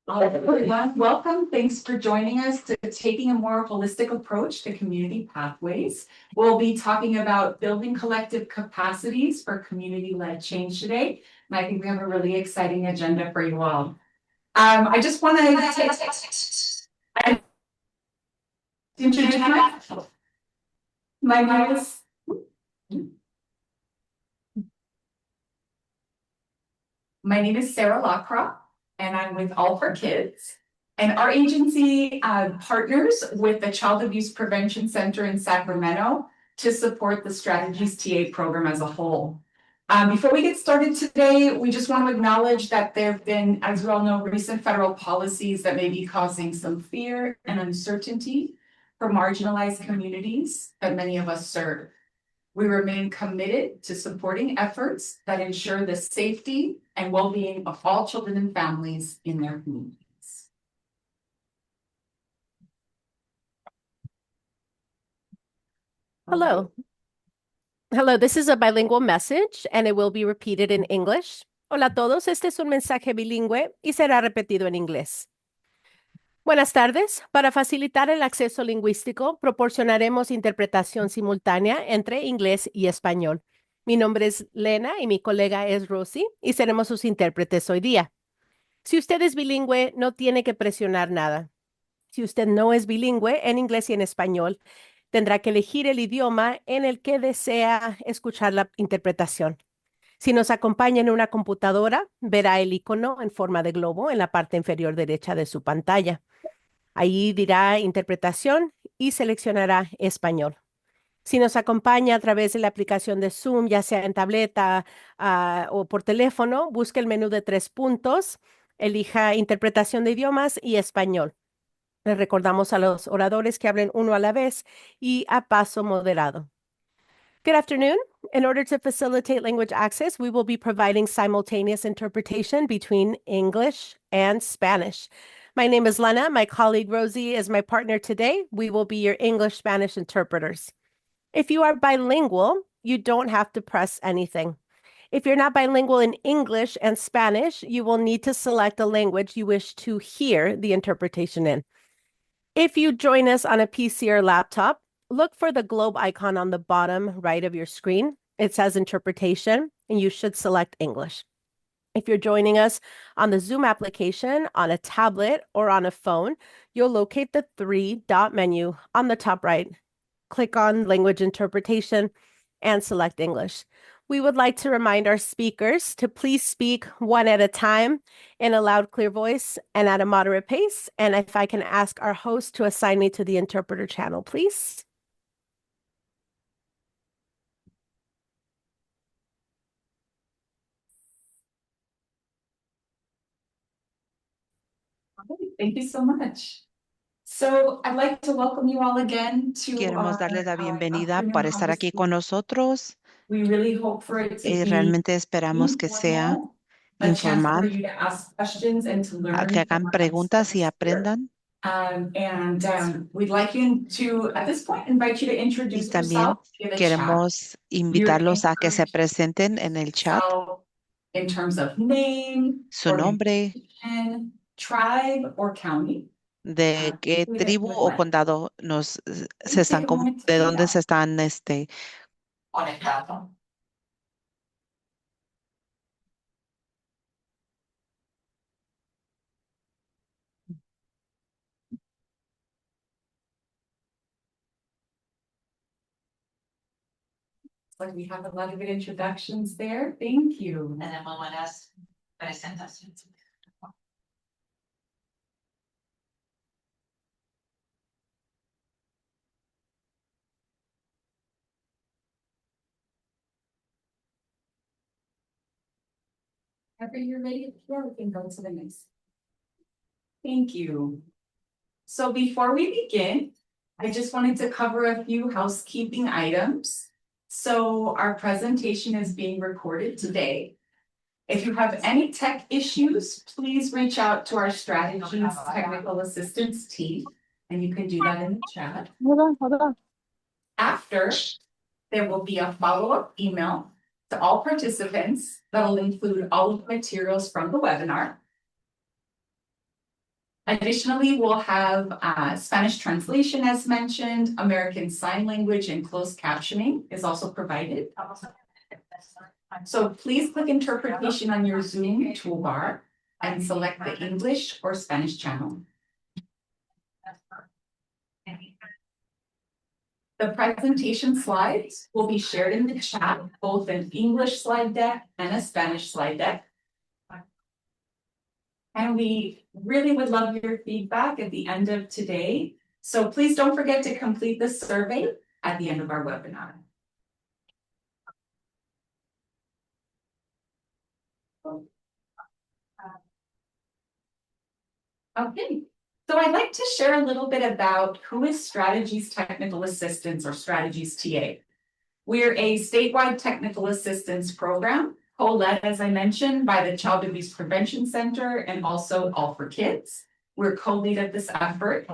Everyone, welcome. Thanks for joining us to taking a more holistic approach to community pathways. We'll be talking about building collective capacities for community-led change today. And I think we have a really exciting agenda for you all. I just want to introduce myself. My name is Sarah Lacroix, and I'm with All for Kids. And our agency partners with the Child Abuse Prevention Center in Sacramento to support the Strategies TA program as a whole. Before we get started today, we just want to acknowledge that there have been, as we all know, recent federal policies that may be causing some fear and uncertainty for marginalized communities that many of us serve. We remain committed to supporting efforts that ensure the safety and well-being of all children and families in their communities. Hello. Hello, this is a bilingual message and it will be repeated in English. Hola a todos, este es un mensaje bilingüe y será repetido en inglés. Buenas tardes. Para facilitar el acceso lingüístico, proporcionaremos interpretación simultánea entre inglés y español. Mi nombre es Lena y mi colega es Rosie y seremos sus intérpretes hoy día. Si usted es bilingüe, no tiene que presionar nada. Si usted no es bilingüe en inglés y en español, tendrá que elegir el idioma en el que desea escuchar la interpretación. Si nos acompaña en una computadora, verá el icono en forma de globo en la parte inferior derecha de su pantalla. Ahí dirá interpretación y seleccionará español. Si nos acompaña a través de la aplicación de Zoom, ya sea en tableta o por teléfono, busque el menú de 3 puntos, elija interpretación de idiomas y español. Les recordamos a los oradores que hablen uno a la vez y a paso moderado. Good afternoon. In order to facilitate language access, we will be providing simultaneous interpretation between English and Spanish. My name is Lena. My colleague Rosie is my partner today. We will be your English-Spanish interpreters. If you are bilingual, you don't have to press anything. If you're not bilingual in English and Spanish, you will need to select a language you wish to hear the interpretation in. If you join us on a PC or laptop, look for the globe icon on the bottom right of your screen. It says interpretation, and you should select English. If you're joining us on the Zoom application, on a tablet, or on a phone, you'll locate the 3-dot menu on the top right. Click on Language Interpretation and select English. We would like to remind our speakers to please speak one at a time in a loud, clear voice and at a moderate pace. And if I can ask our host to assign me to the interpreter channel, please. Thank you so much. So I'd like to welcome you all again to Queremos darles la bienvenida afternoon para estar aquí con nosotros. We really hope for it to be Realmente esperamos que sea informal, que hagan preguntas y aprendan. We'd like you to, at this point, invite you to introduce Y también yourself in the queremos chat. invitarlos a que se presenten en el chat. So, in terms of name, Su nombre, tribe or county. de qué tribu o condado de dónde se están Conectado. Like we have a lot of good introductions there. Thank you. Tenemos buenas presentaciones. After you're ready, we can go to the next. Thank you. So before we begin, I just wanted to cover a few housekeeping items. So our presentation is being recorded today. If you have any tech issues, please reach out to our strategies technical assistance team, and you can do that in the chat. Hold on. After, there will be a follow-up email to all participants that will include all of the materials from the webinar. Additionally, we'll have Spanish translation as mentioned, American Sign Language and closed captioning is also provided. So please click interpretation on your Zoom toolbar and select the English or Spanish channel. The presentation slides will be shared in the chat, both an English slide deck and a Spanish slide deck. And we really would love your feedback at the end of today. So please don't forget to complete the survey at the end of our webinar. Okay, so I'd like to share a little bit about who is Strategies Technical Assistance or Strategies TA. We're a statewide technical assistance program, co-led, as I mentioned, by the Child Abuse Prevention Center and also All for Kids. We're co-lead of this effort.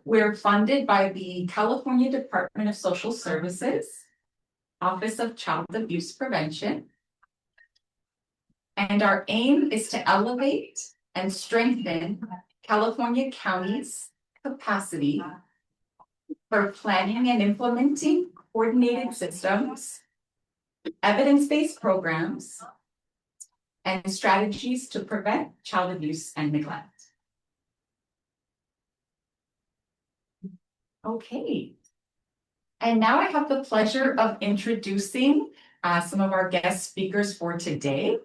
We're funded by the California Department of Social Services, Office of Child Abuse Prevention. And our aim is to elevate and strengthen California counties' capacity for planning and implementing coordinated systems, evidence-based programs, and strategies to prevent child abuse and neglect. Okay. And now I have the pleasure of introducing some of our guest speakers for today.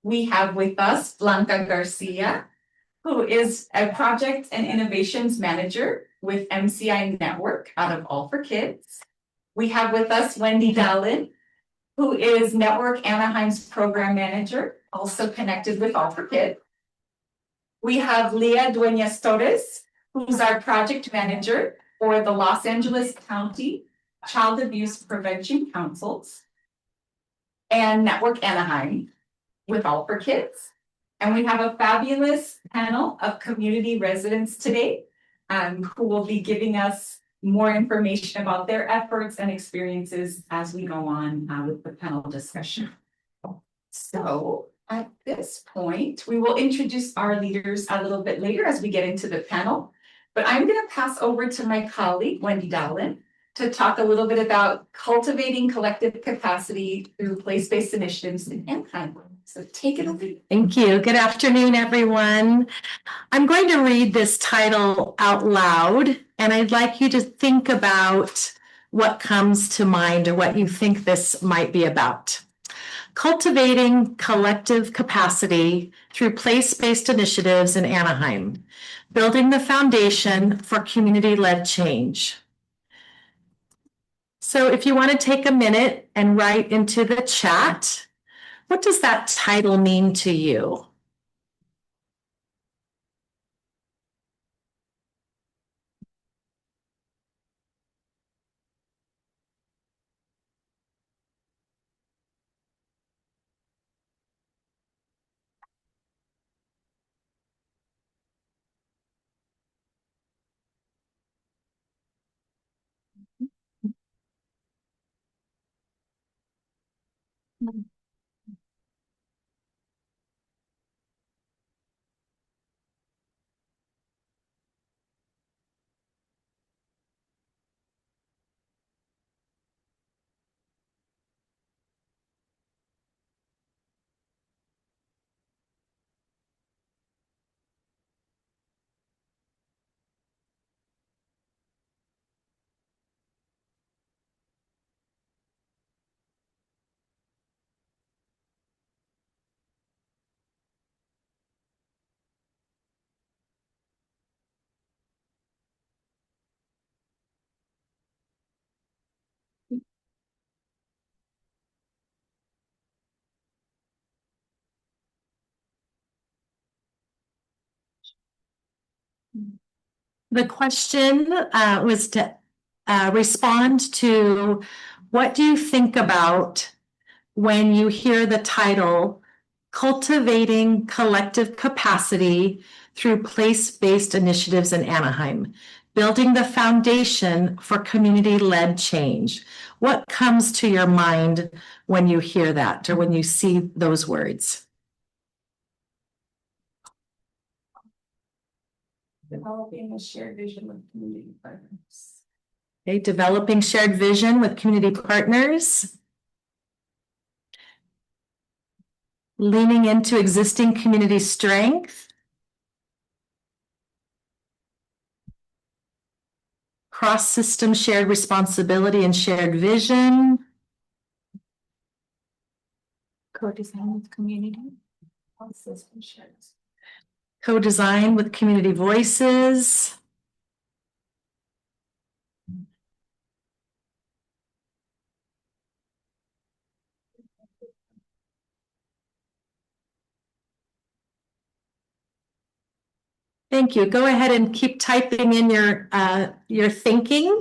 We have with us Blanca Garcia, who is a Project and Innovations Manager with MCI Network out of All for Kids. We have with us Wendy Dallin, who is Network Anaheim's Program Manager, also connected with All for Kids. We have Leah Duenas Torres, who's our Project Manager for the Los Angeles County Child Abuse Prevention Councils and Network Anaheim with All for Kids. And we have a fabulous panel of community residents today who will be giving us more information about their efforts and experiences as we go on with the panel discussion. So at this point, we will introduce our leaders a little bit later as we get into the panel. But I'm going to pass over to my colleague, Wendy Dallin, to talk a little bit about cultivating collective capacity through place-based initiatives in Anaheim. So take it away. Thank you. Good afternoon, everyone. I'm going to read this title out loud, and I'd like you to think about what comes to mind or what you think this might be about. Cultivating collective capacity through place-based initiatives in Anaheim, building the foundation for community-led change. So if you want to take a minute and write into the chat, what does that title mean to you? The question was to respond to what do you think about when you hear the title Cultivating Collective Capacity Through Place-Based Initiatives in Anaheim, Building the Foundation for Community-Led Change. What comes to your mind when you hear that or when you see those words? Developing a shared vision with community partners. Okay, developing shared vision with community partners. Leaning into existing community strength. Cross-system shared responsibility and shared vision. Co-design with community. System shared. Co-design with community voices. Thank you. Go ahead and keep typing in your thinking.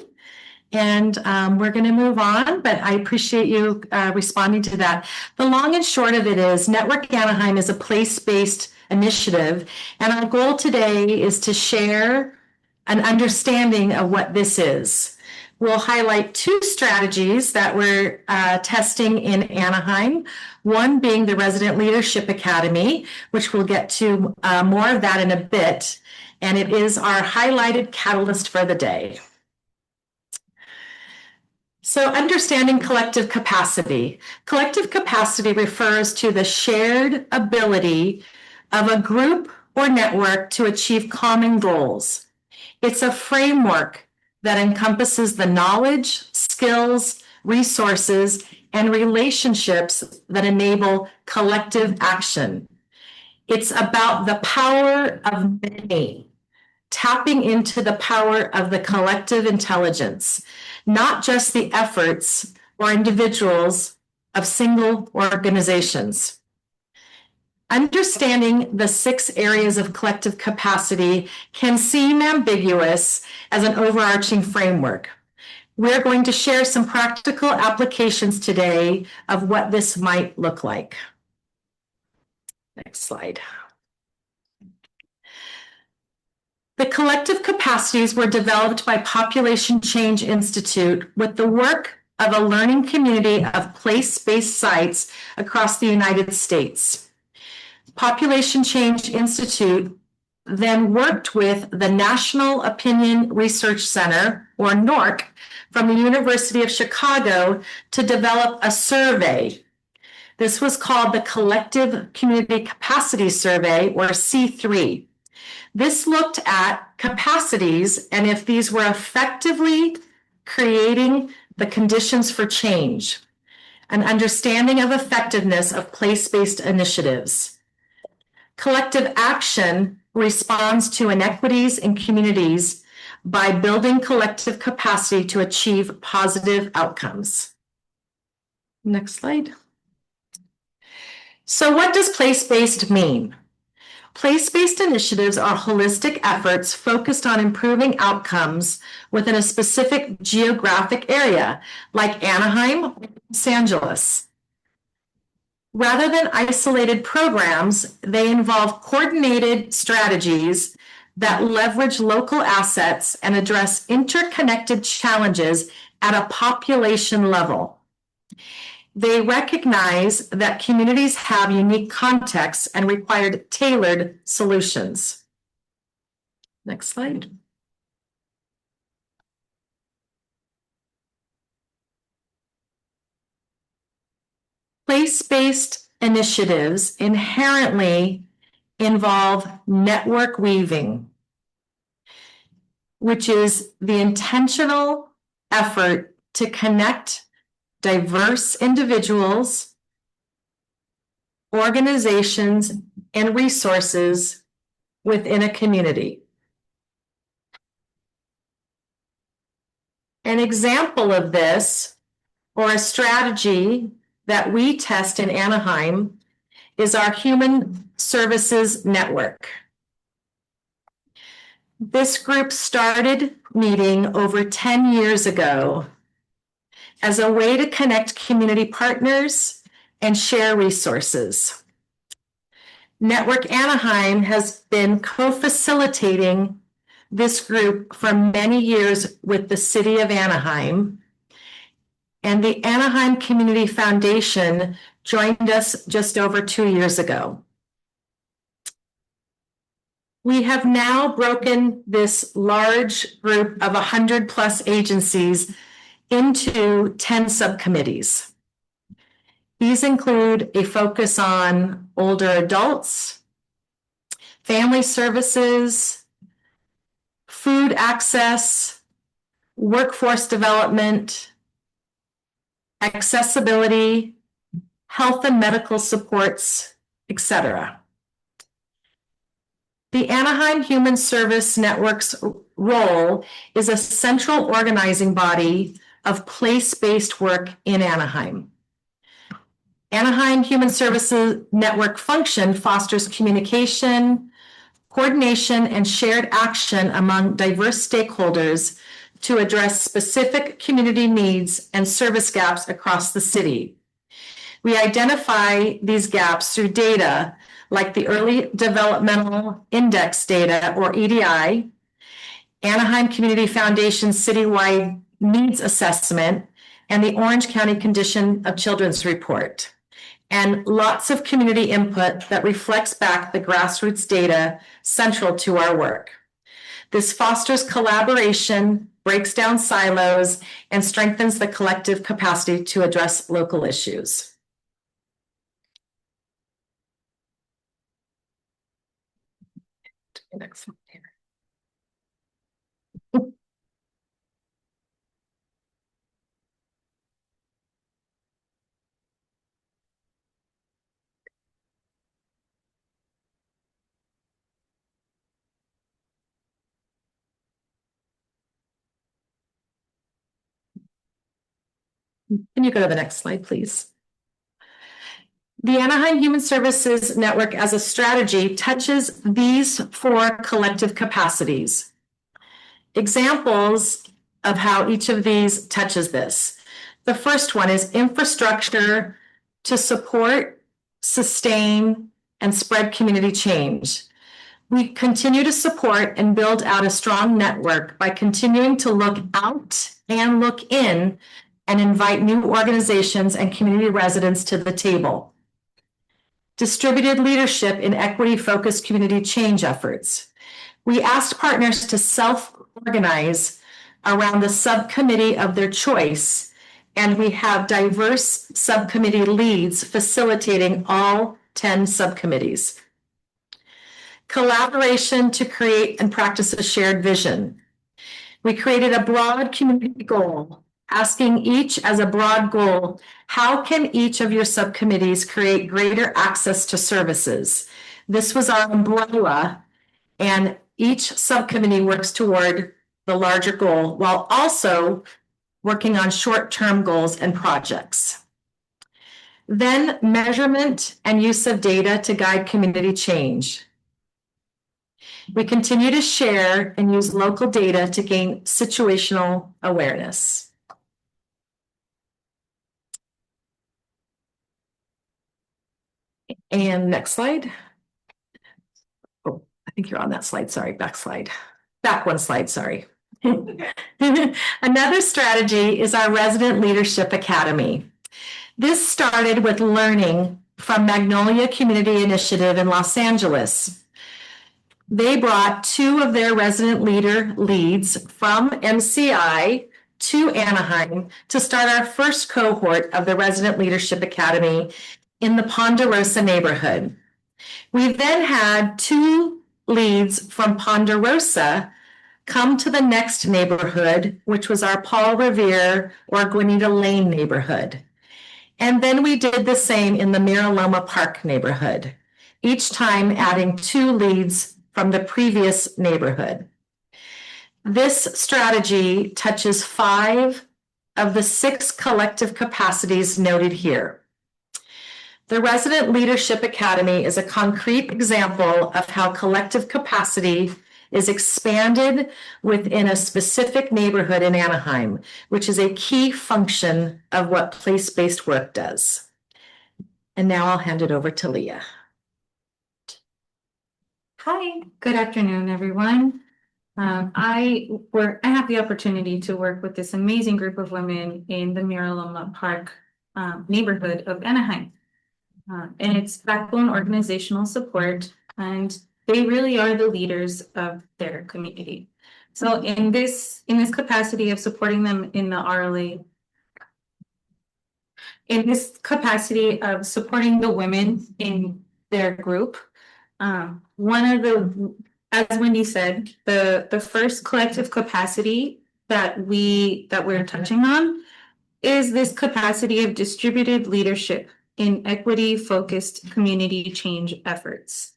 And we're going to move on, but I appreciate you responding to that. The long and short of it is Network Anaheim is a place-based initiative, and our goal today is to share an understanding of what this is. We'll highlight two strategies that we're testing in Anaheim, one being the Resident Leadership Academy, which we'll get to more of that in a bit, and it is our highlighted catalyst for the day. So understanding collective capacity. Collective capacity refers to the shared ability of a group or network to achieve common goals. It's a framework that encompasses the knowledge, skills, resources, and relationships that enable collective action. It's about the power of many, tapping into the power of the collective intelligence, not just the efforts or individuals of single organizations. Understanding the 6 areas of collective capacity can seem ambiguous as an overarching framework. We're going to share some practical applications today of what this might look like. Next slide. The collective capacities were developed by Population Change Institute with the work of a learning community of place-based sites across the United States. Population Change Institute then worked with the National Opinion Research Center, or NORC, from the University of Chicago to develop a survey. This was called the Collective Community Capacity Survey, or C3. This looked at capacities and if these were effectively creating the conditions for change, an understanding of effectiveness of place-based initiatives. Collective action responds to inequities in communities by building collective capacity to achieve positive outcomes. Next slide. So what does place-based mean? Place-based initiatives are holistic efforts focused on improving outcomes within a specific geographic area, like Anaheim or Los Angeles. Rather than isolated programs, they involve coordinated strategies that leverage local assets and address interconnected challenges at a population level. They recognize that communities have unique contexts and required tailored solutions. Next slide. Place-based initiatives inherently involve network weaving, which is the intentional effort to connect diverse individuals, organizations, and resources within a community. An example of this, or a strategy that we test in Anaheim, is our Human Services Network. This group started meeting over 10 years ago as a way to connect community partners and share resources. Network Anaheim has been co-facilitating this group for many years with the City of Anaheim, and the Anaheim Community Foundation joined us just over 2 years ago. We have now broken this large group of 100+ agencies into 10 subcommittees. These include a focus on older adults, family services, food access, workforce development, accessibility, health and medical supports, etc. The Anaheim Human Service Network's role is a central organizing body of place-based work in Anaheim. Anaheim Human Services Network function fosters communication, coordination, and shared action among diverse stakeholders to address specific community needs and service gaps across the city. We identify these gaps through data like the Early Developmental Index data, or EDI, Anaheim Community Foundation Citywide Needs Assessment, and the Orange County Condition of Children's Report, and lots of community input that reflects back the grassroots data central to our work. This fosters collaboration, breaks down silos, and strengthens the collective capacity to address local issues. Next one here. Can you go to the next slide, please? The Anaheim Human Services Network as a strategy touches these 4 collective capacities. Examples of how each of these touches this. The first one is infrastructure to support, sustain, and spread community change. We continue to support and build out a strong network by continuing to look out and look in and invite new organizations and community residents to the table. Distributed leadership in equity-focused community change efforts. We asked partners to self-organize around the subcommittee of their choice, and we have diverse subcommittee leads facilitating all 10 subcommittees. Collaboration to create and practice a shared vision. We created a broad community goal, asking each as a broad goal, how can each of your subcommittees create greater access to services? This was our umbrella, and each subcommittee works toward the larger goal while also working on short-term goals and projects. Then measurement and use of data to guide community change. We continue to share and use local data to gain situational awareness. And next slide. Oh, I think you're on that slide. Sorry, back slide. Back one slide, sorry. Another strategy is our Resident Leadership Academy. This started with learning from Magnolia Community Initiative in Los Angeles. They brought 2 of their resident leader leads from MCI to Anaheim to start our first cohort of the Resident Leadership Academy in the Ponderosa neighborhood. We then had 2 leads from Ponderosa come to the next neighborhood, which was our Paul Revere or Guanita Lane neighborhood. And then we did the same in the Miraloma Park neighborhood, each time adding 2 leads from the previous neighborhood. This strategy touches 5 of the 6 collective capacities noted here. The Resident Leadership Academy is a concrete example of how collective capacity is expanded within a specific neighborhood in Anaheim, which is a key function of what place-based work does. And now I'll hand it over to Leah. Hi, good afternoon, everyone. I have the opportunity to work with this amazing group of women in the Miraloma Park neighborhood of Anaheim. And it's backbone organizational support, and they really are the leaders of their community. So in this capacity of supporting them in the RLA, in this capacity of supporting the women in their group, one of the, as Wendy said, the first collective capacity that we're touching on is this capacity of distributed leadership in equity-focused community change efforts.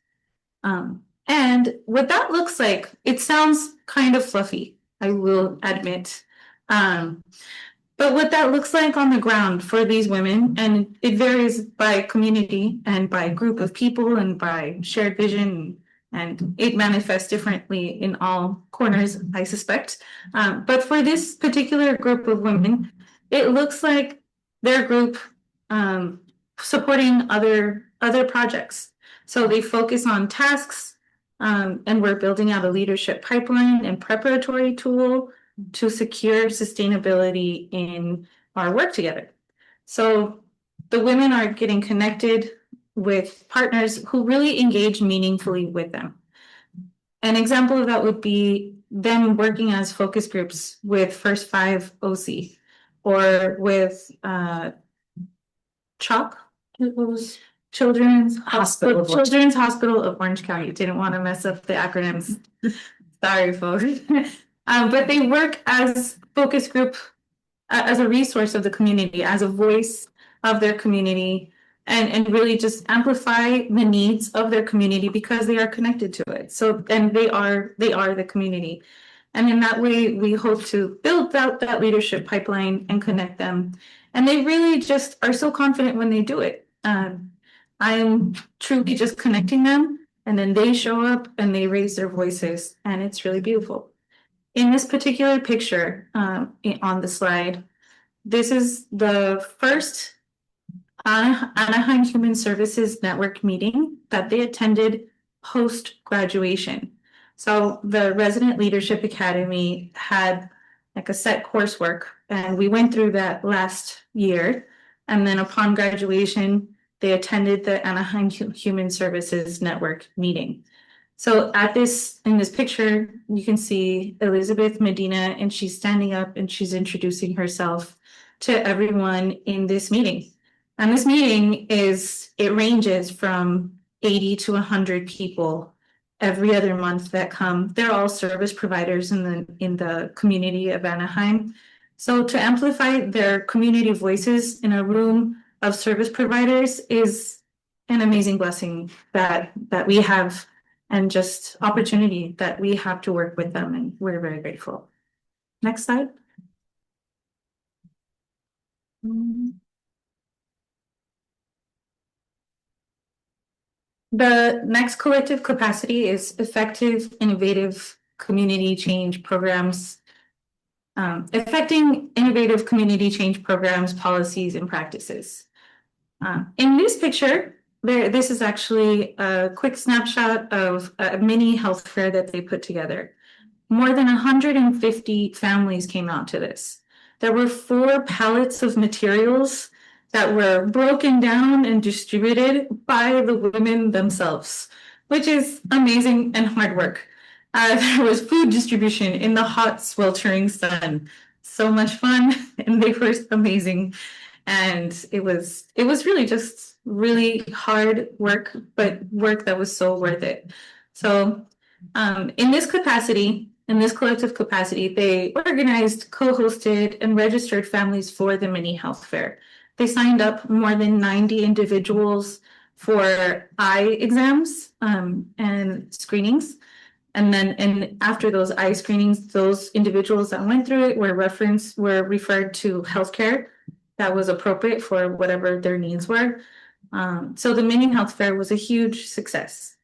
And what that looks like, it sounds kind of fluffy, I will admit. But what that looks like on the ground for these women, and it varies by community and by group of people and by shared vision, and it manifests differently in all corners, I suspect. But for this particular group of women, it looks like their group supporting other projects. So they focus on tasks, and we're building out a leadership pipeline and preparatory tool to secure sustainability in our work together. So the women are getting connected with partners who really engage meaningfully with them. An example of that would be them working as focus groups with First Five OC or with CHOP, Children's Hospital of Orange County. Didn't want to mess up the acronyms. Sorry, folks. But they work as focus group, as a resource of the community, as a voice of their community, and really just amplify the needs of their community because they are connected to it. So, and they are the community. And in that way, we hope to build out that leadership pipeline and connect them. And they really just are so confident when they do it. I'm truly just connecting them, and then they show up and they raise their voices, and it's really beautiful. In this particular picture on the slide, this is the first Anaheim Human Services Network meeting that they attended post-graduation. So the Resident Leadership Academy had like a set coursework, and we went through that last year. And then upon graduation, they attended the Anaheim Human Services Network meeting. So in this picture, you can see Elizabeth Medina, and she's standing up and she's introducing herself to everyone in this meeting. And this meeting it ranges from 80 to 100 people every other month that come. They're all service providers in the community of Anaheim. So to amplify their community voices in a room of service providers is an amazing blessing that we have, and just opportunity that we have to work with them, and we're very grateful. Next slide. The next collective capacity is effective, innovative community change programs, affecting innovative community change programs, policies, and practices. In this picture, this is actually a quick snapshot of a mini health fair that they put together. More than 150 families came out to this. There were 4 pallets of materials that were broken down and distributed by the women themselves, which is amazing and hard work. There was food distribution in the hot, sweltering sun. So much fun, and they were amazing. And it was really just really hard work, but work that was so worth it. So in this collective capacity, they organized, co-hosted, and registered families for the mini health fair. They signed up more than 90 individuals for eye exams and screenings. And then after those eye screenings, those individuals that went through it were referred to healthcare that was appropriate for whatever their needs were. So the mini health fair was a huge success.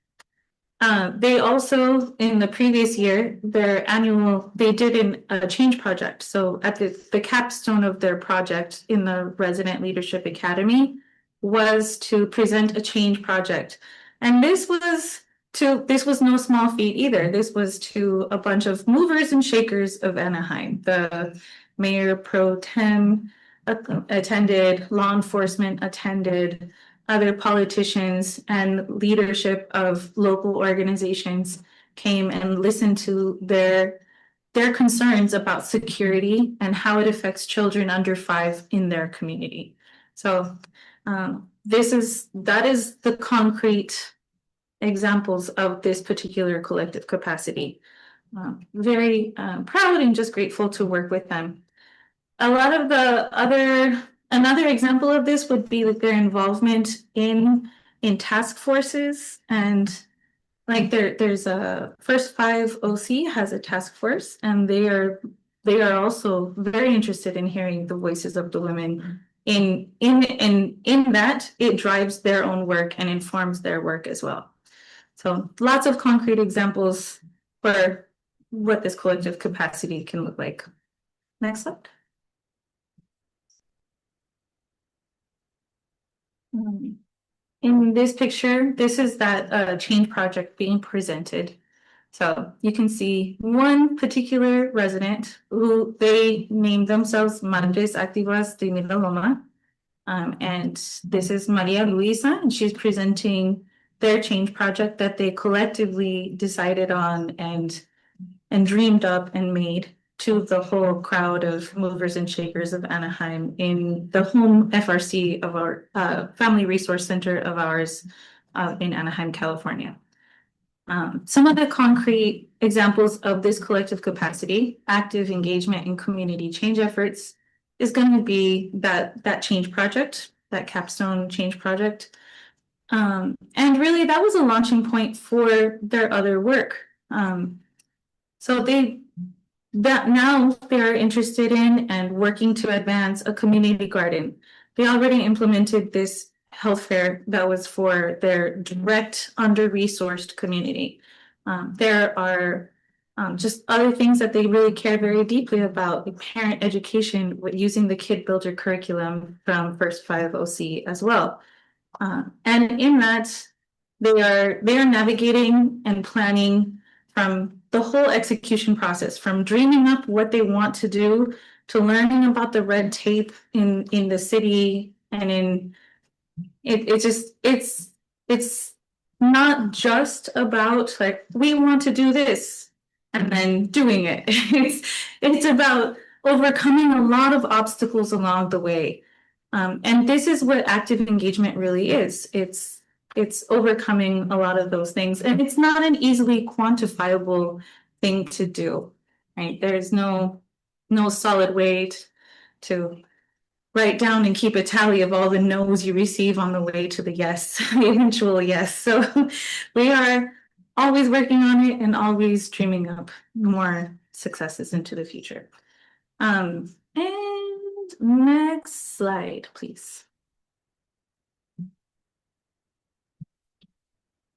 They also, in the previous year, they did a change project. So at the capstone of their project in the Resident Leadership Academy was to present a change project. And this was no small feat either. This was to a bunch of movers and shakers of Anaheim. The mayor pro tem attended, law enforcement attended, other politicians and leadership of local organizations came and listened to their concerns about security and how it affects children under 5 in their community. So that is the concrete examples of this particular collective capacity. Very proud and just grateful to work with them. A lot of another example of this would be like their involvement in task forces, and like there's a First 5 OC has a task force, and they are also very interested in hearing the voices of the women. In that, it drives their own work and informs their work as well. So lots of concrete examples for what this collective capacity can look like. Next slide. In this picture, this is that change project being presented. So you can see one particular resident who they named themselves Madres Activas de Milaloma. And this is Maria Luisa, and she's presenting their change project that they collectively decided on and dreamed up and made to the whole crowd of movers and shakers of Anaheim in the home FRC of our Family Resource Center of ours in Anaheim, California. Some of the concrete examples of this collective capacity, active engagement in community change efforts, is going to be that change project, that capstone change project. And really that was a launching point for their other work. So now they're interested in and working to advance a community garden. They already implemented this health fair that was for their direct under-resourced community. There are just other things that they really care very deeply about, like parent education using the Kid Builder curriculum from First 5 OC as well. And in that, they are navigating and planning from the whole execution process, from dreaming up what they want to do to learning about the red tape in the city, and it's not just about like we want to do this and then doing it. It's about overcoming a lot of obstacles along the way. And this is what active engagement really is. It's overcoming a lot of those things, and it's not an easily quantifiable thing to do, right? There's no solid way to write down and keep a tally of all the no's you receive on the way to the yes, the eventual yes. So we are always working on it and always dreaming up more successes into the future. And next slide, please.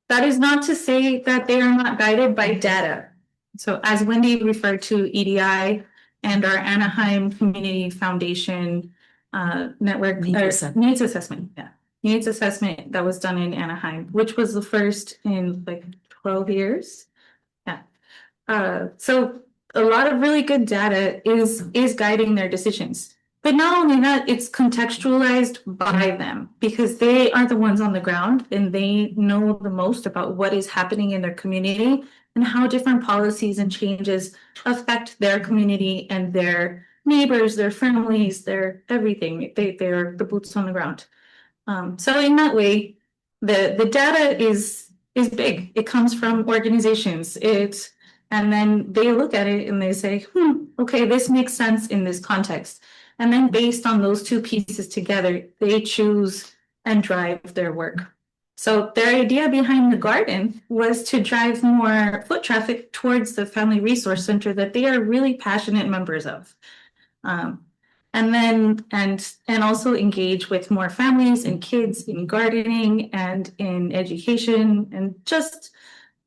That is not to say that they are not guided by data. So as Wendy referred to EDI and our Anaheim Community Foundation network needs assessment. Yeah, needs assessment that was done in Anaheim, which was the first in like 12 years. Yeah. So a lot of really good data is guiding their decisions. But not only that, it's contextualized by them because they are the ones on the ground and they know the most about what is happening in their community and how different policies and changes affect their community and their neighbors, their families, their everything. They're the boots on the ground. So in that way, the data is big. It comes from organizations. And then they look at it and they say, okay, this makes sense in this context. And then based on those two pieces together, they choose and drive their work. So their idea behind the garden was to drive more foot traffic towards the Family Resource Center that they are really passionate members of. And also engage with more families and kids in gardening and in education, and just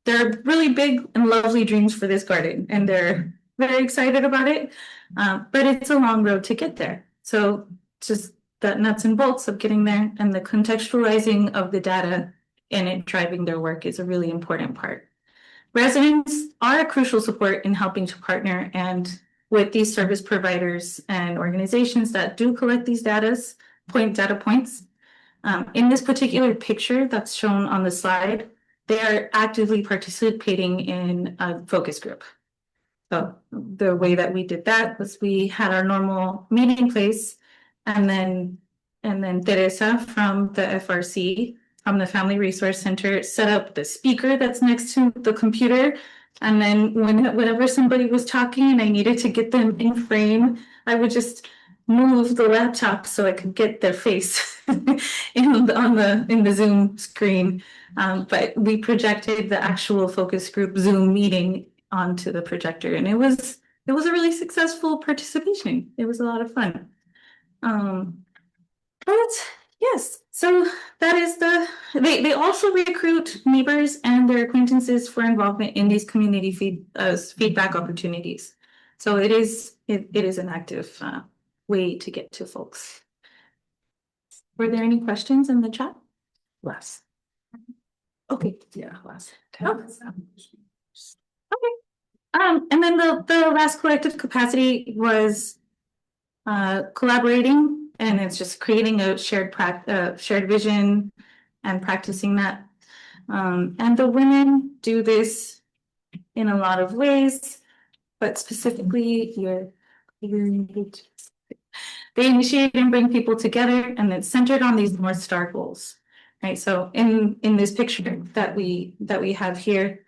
they're really big and lovely dreams for this garden, and they're very excited about it. But it's a long road to get there. So just the nuts and bolts of getting there and the contextualizing of the data and it driving their work is a really important part. Residents are a crucial support in helping to partner and with these service providers and organizations that do collect these data points. In this particular picture that's shown on the slide, they are actively participating in a focus group. So the way that we did that was we had our normal meeting place, and then Teresa from the FRC, from the Family Resource Center, set up the speaker that's next to the computer. And then whenever somebody was talking and I needed to get them in frame, I would just move the laptop so I could get their face in the Zoom screen. But we projected the actual focus group Zoom meeting onto the projector, and it was a really successful participation. It was a lot of fun. But yes, so that is they also recruit neighbors and their acquaintances for involvement in these community feedback opportunities. So it is an active way to get to folks. Were there any questions in the chat? Less. Okay. Yeah, less. Okay. And then the last collective capacity was collaborating, and it's just creating a shared vision and practicing that. And the women do this in a lot of ways, but specifically they initiate and bring people together, and it's centered on these North Star goals, right? So in this picture that we have here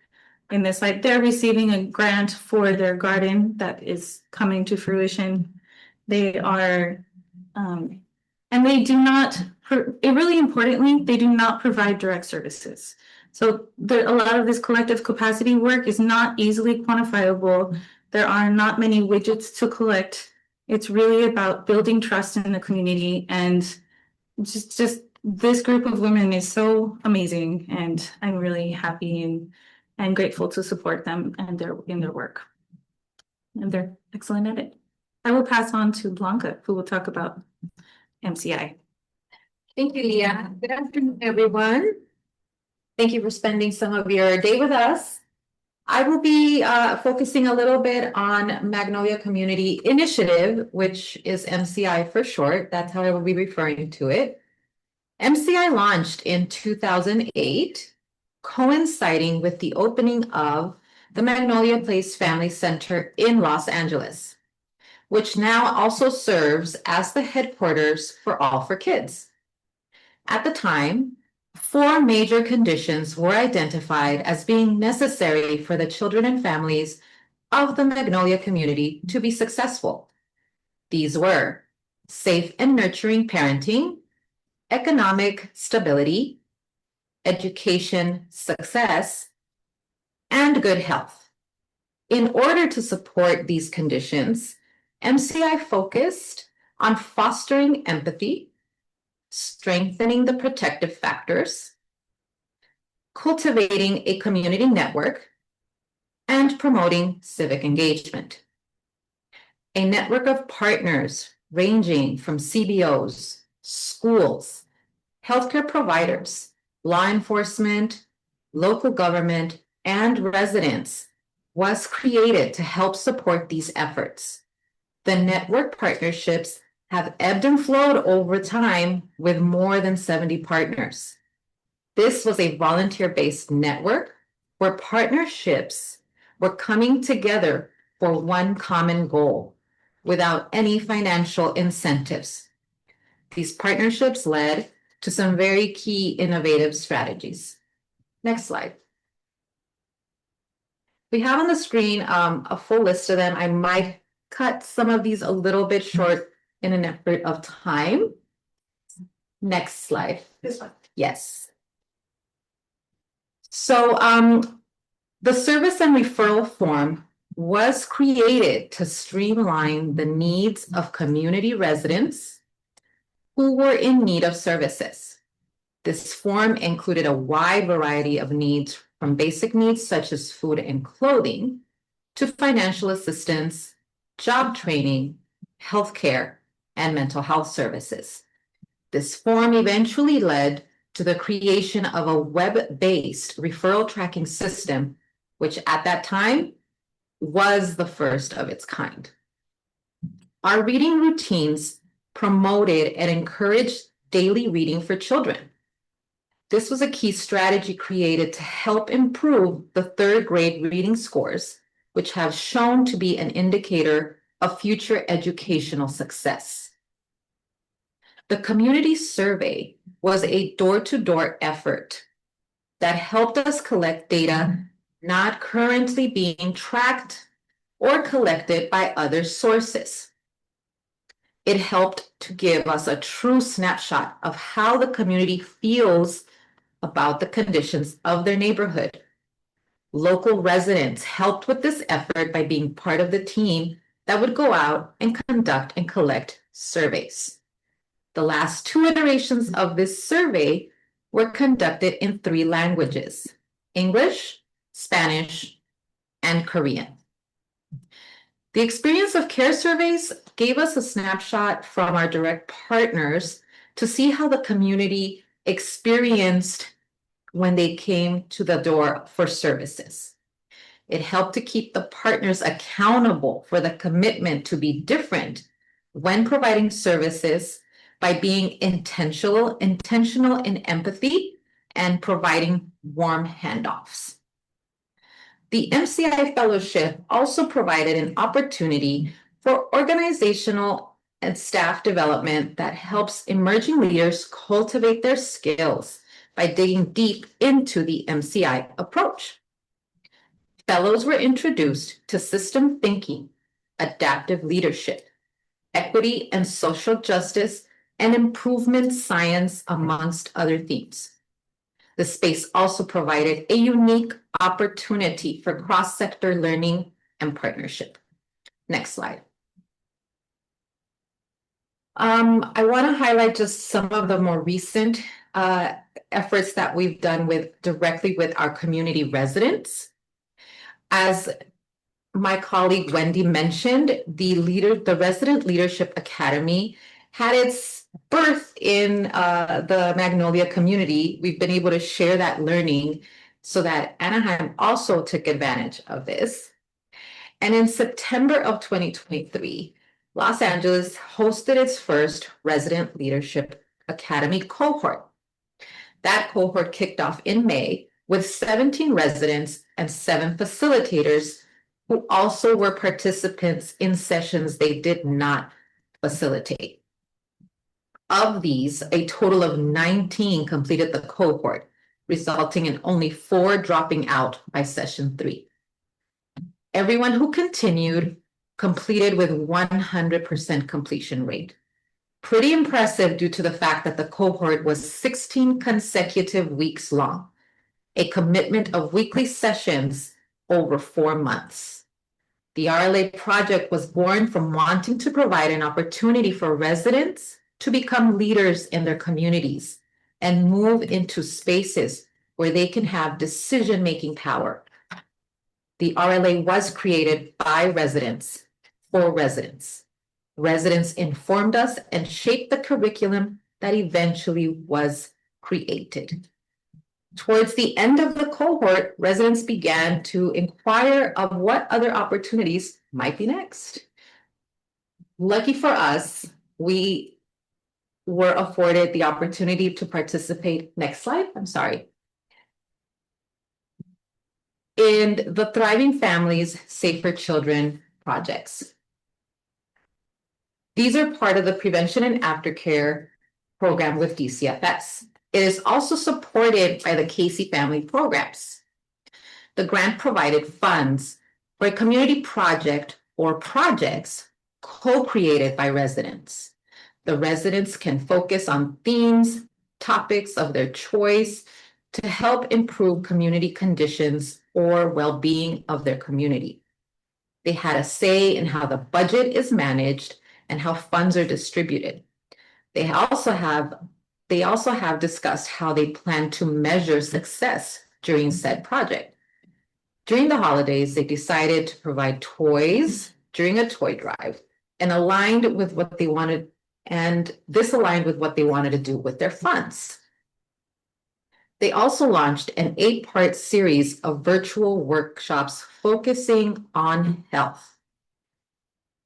in this slide, they're receiving a grant for their garden that is coming to fruition. They are, and they do not, really importantly, they do not provide direct services. So a lot of this collective capacity work is not easily quantifiable. There are not many widgets to collect. It's really about building trust in the community, and just this group of women is so amazing, and I'm really happy and grateful to support them and in their work. And they're excellent at it. I will pass on to Blanca, who will talk about MCI. Thank you, Leah. Good afternoon, everyone. Thank you for spending some of your day with us. I will be focusing a little bit on Magnolia Community Initiative, which is MCI for short. That's how I will be referring to it. MCI launched in 2008, coinciding with the opening of the Magnolia Place Family Center in Los Angeles, which now also serves as the headquarters for All for Kids. At the time, 4 major conditions were identified as being necessary for the children and families of the Magnolia community to be successful. These were safe and nurturing parenting, economic stability, education success, and good health. In order to support these conditions, MCI focused on fostering empathy, strengthening the protective factors, cultivating a community network, and promoting civic engagement. A network of partners ranging from CBOs, schools, healthcare providers, law enforcement, local government, and residents was created to help support these efforts. The network partnerships have ebbed and flowed over time with more than 70 partners. This was a volunteer-based network where partnerships were coming together for one common goal without any financial incentives. These partnerships led to some very key innovative strategies. Next slide. We have on the screen a full list of them. I might cut some of these a little bit short in an effort of time. Next slide. This one. Yes. So the service and referral form was created to streamline the needs of community residents who were in need of services. This form included a wide variety of needs, from basic needs such as food and clothing to financial assistance, job training, healthcare, and mental health services. This form eventually led to the creation of a web-based referral tracking system, which at that time was the first of its kind. Our reading routines promoted and encouraged daily reading for children. This was a key strategy created to help improve the third grade reading scores, which have shown to be an indicator of future educational success. The community survey was a door-to-door effort that helped us collect data not currently being tracked or collected by other sources. It helped to give us a true snapshot of how the community feels about the conditions of their neighborhood. Local residents helped with this effort by being part of the team that would go out and conduct and collect surveys. The last 2 iterations of this survey were conducted in 3 languages: English, Spanish, and Korean. The experience of care surveys gave us a snapshot from our direct partners to see how the community experienced when they came to the door for services. It helped to keep the partners accountable for the commitment to be different when providing services by being intentional in empathy and providing warm handoffs. The MCI Fellowship also provided an opportunity for organizational and staff development that helps emerging leaders cultivate their skills by digging deep into the MCI approach. Fellows were introduced to system thinking, adaptive leadership, equity and social justice, and improvement science, amongst other themes. The space also provided a unique opportunity for cross-sector learning and partnership. Next slide. I want to highlight just some of the more recent efforts that we've done directly with our community residents. As my colleague Wendy mentioned, the Resident Leadership Academy had its birth in the Magnolia community. We've been able to share that learning so that Anaheim also took advantage of this. And in September of 2023, Los Angeles hosted its first Resident Leadership Academy cohort. That cohort kicked off in May with 17 residents and 7 facilitators who also were participants in sessions they did not facilitate. Of these, a total of 19 completed the cohort, resulting in only 4 dropping out by session 3. Everyone who continued completed with 100% completion rate. Pretty impressive due to the fact that the cohort was 16 consecutive weeks long, a commitment of weekly sessions over 4 months. The RLA project was born from wanting to provide an opportunity for residents to become leaders in their communities and move into spaces where they can have decision-making power. The RLA was created by residents for residents. Residents informed us and shaped the curriculum that eventually was created. Towards the end of the cohort, residents began to inquire of what other opportunities might be next. Lucky for us, we were afforded the opportunity to participate, next slide, I'm sorry, in the Thriving Families, Safer Children projects. These are part of the prevention and aftercare program with DCFS. It is also supported by the Casey Family Programs. The grant provided funds for a community project or projects co-created by residents. The residents can focus on themes, topics of their choice to help improve community conditions or well-being of their community. They had a say in how the budget is managed and how funds are distributed. They also have discussed how they plan to measure success during said project. During the holidays, they decided to provide toys during a toy drive and aligned with what they wanted, and this aligned with what they wanted to do with their funds. They also launched an 8-part series of virtual workshops focusing on health.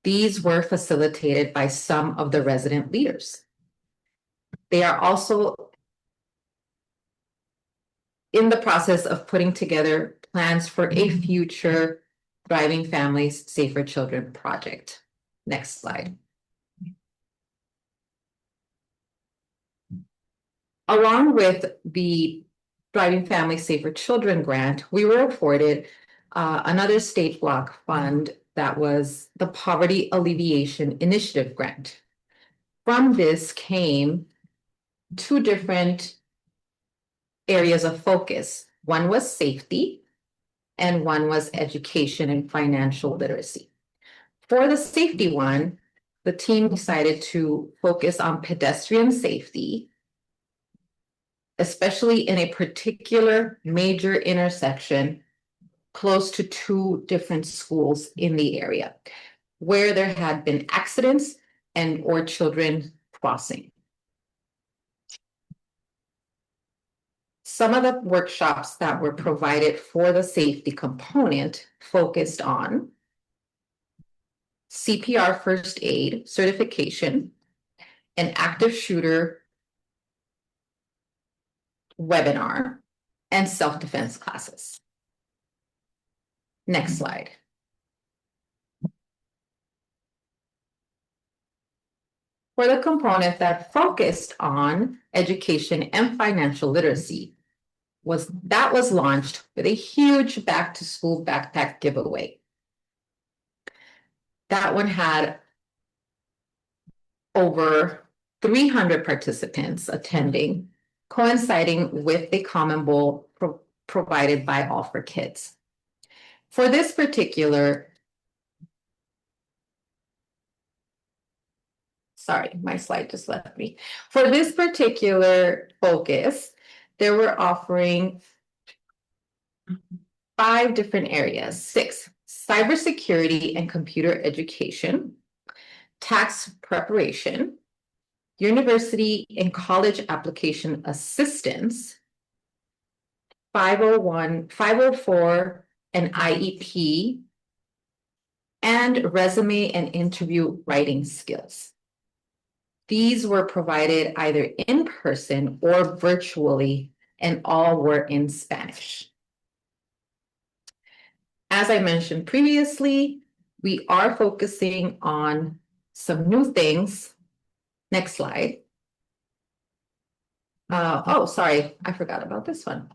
These were facilitated by some of the resident leaders. They are also in the process of putting together plans for a future Thriving Families, Safer Children project. Next slide. Along with the Thriving Families, Safer Children grant, we were afforded another state block fund that was the Poverty Alleviation Initiative grant. From this came two different areas of focus. One was safety, and one was education and financial literacy. For the safety one, the team decided to focus on pedestrian safety, especially in a particular major intersection close to two different schools in the area where there had been accidents and or children crossing. Some of the workshops that were provided for the safety component focused on CPR first aid certification, an active shooter webinar, and self-defense classes. Next slide. For the component that focused on education and financial literacy, was launched with a huge back-to-school backpack giveaway. That one had over 300 participants attending, coinciding with the Common Bowl provided by All for Kids. For this particular, sorry, my slide just left me. For this particular focus, they were offering 5 different areas, 6: cybersecurity and computer education, tax preparation, university and college application assistance, 501, 504, and IEP, and resume and interview writing skills. These were provided either in person or virtually, and all were in Spanish. As I mentioned previously, we are focusing on some new things. Next slide. Oh, sorry, I forgot about this one.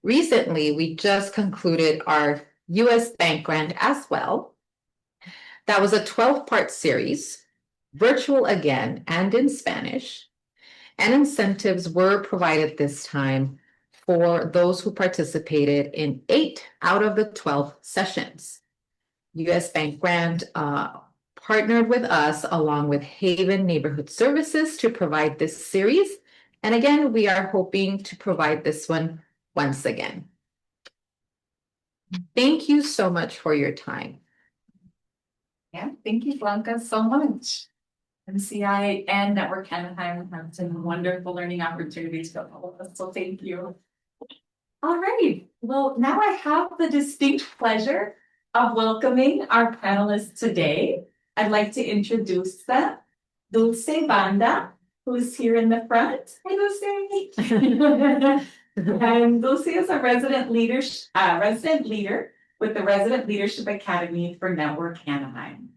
Recently, we just concluded our US Bank grant as well. That was a 12-part series, virtual again and in Spanish, and incentives were provided this time for those who participated in 8 out of the 12 sessions. US Bank grant partnered with us along with Haven Neighborhood Services to provide this series. And again, we are hoping to provide this one once again. Thank you so much for your time. Yeah, thank you, Blanca, so much. MCI and Network Anaheim have some wonderful learning opportunities for all of us, so thank you. All right, well, now I have the distinct pleasure of welcoming our panelists today. I'd like to introduce them. Dulce Banda, who's here in the front. Hi, Dulce. And Dulce is a resident leader with the Resident Leadership Academy for Network Anaheim.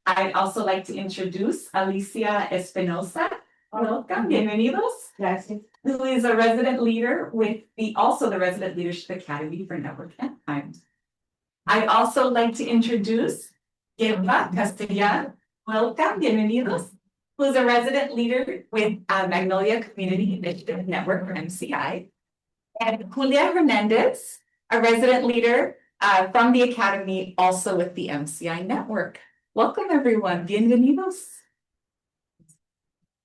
I'd also like to introduce Alicia Espinosa. Welcome, bienvenidos. Gracias. Who is a resident leader with also the Resident Leadership Academy for Network Anaheim. I'd also like to introduce Gemma Castellan. Welcome, bienvenidos. Who is a resident leader with Magnolia Community Initiative Network for MCI. And Julia Hernandez, a resident leader from the Academy, also with the MCI Network. Welcome, everyone. Bienvenidos.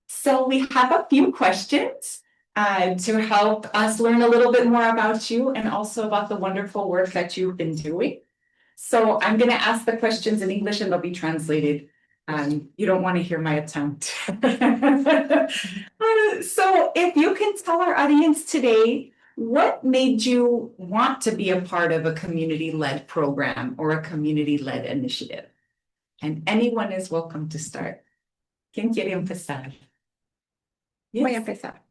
So we have a few questions to help us learn a little bit more about you and also about the wonderful work that you've been doing. So I'm going to ask the questions in English and they'll be translated. You don't want to hear my attempt. So if you can tell our audience today, what made you want to be a part of a community-led program or a community-led initiative? And anyone is welcome to start. ¿Quién quiere empezar? Voy a empezar.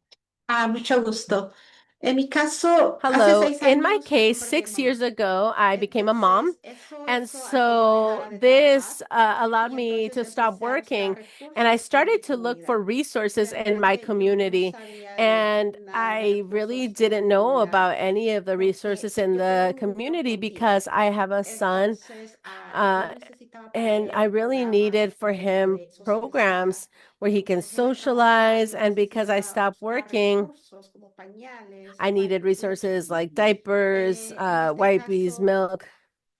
Mucho gusto. En mi caso, hace Hello. 6 In my años me case, convertí en 6 years mamá. ago, I became a mom. Entonces, eso And hizo a que yo so dejara de this trabajar allowed y me entonces to stop empecé a buscar working. And I recursos en mi started to look for comunidad. resources in my Realmente yo no community. sabía And nada de I really recursos en la didn't know comunidad about any of the porque resources in yo tengo the un niño community con because TIA. I have a son. Entonces, yo Uh, necesitaba para and I él really programas needed for en donde him socializara. programs where he can Entonces yo socialize. trabajando And because I empecé a stopped buscar working, recursos como pañales, I needed wipes, resources leche. like diapers, En este wipes, caso, milk.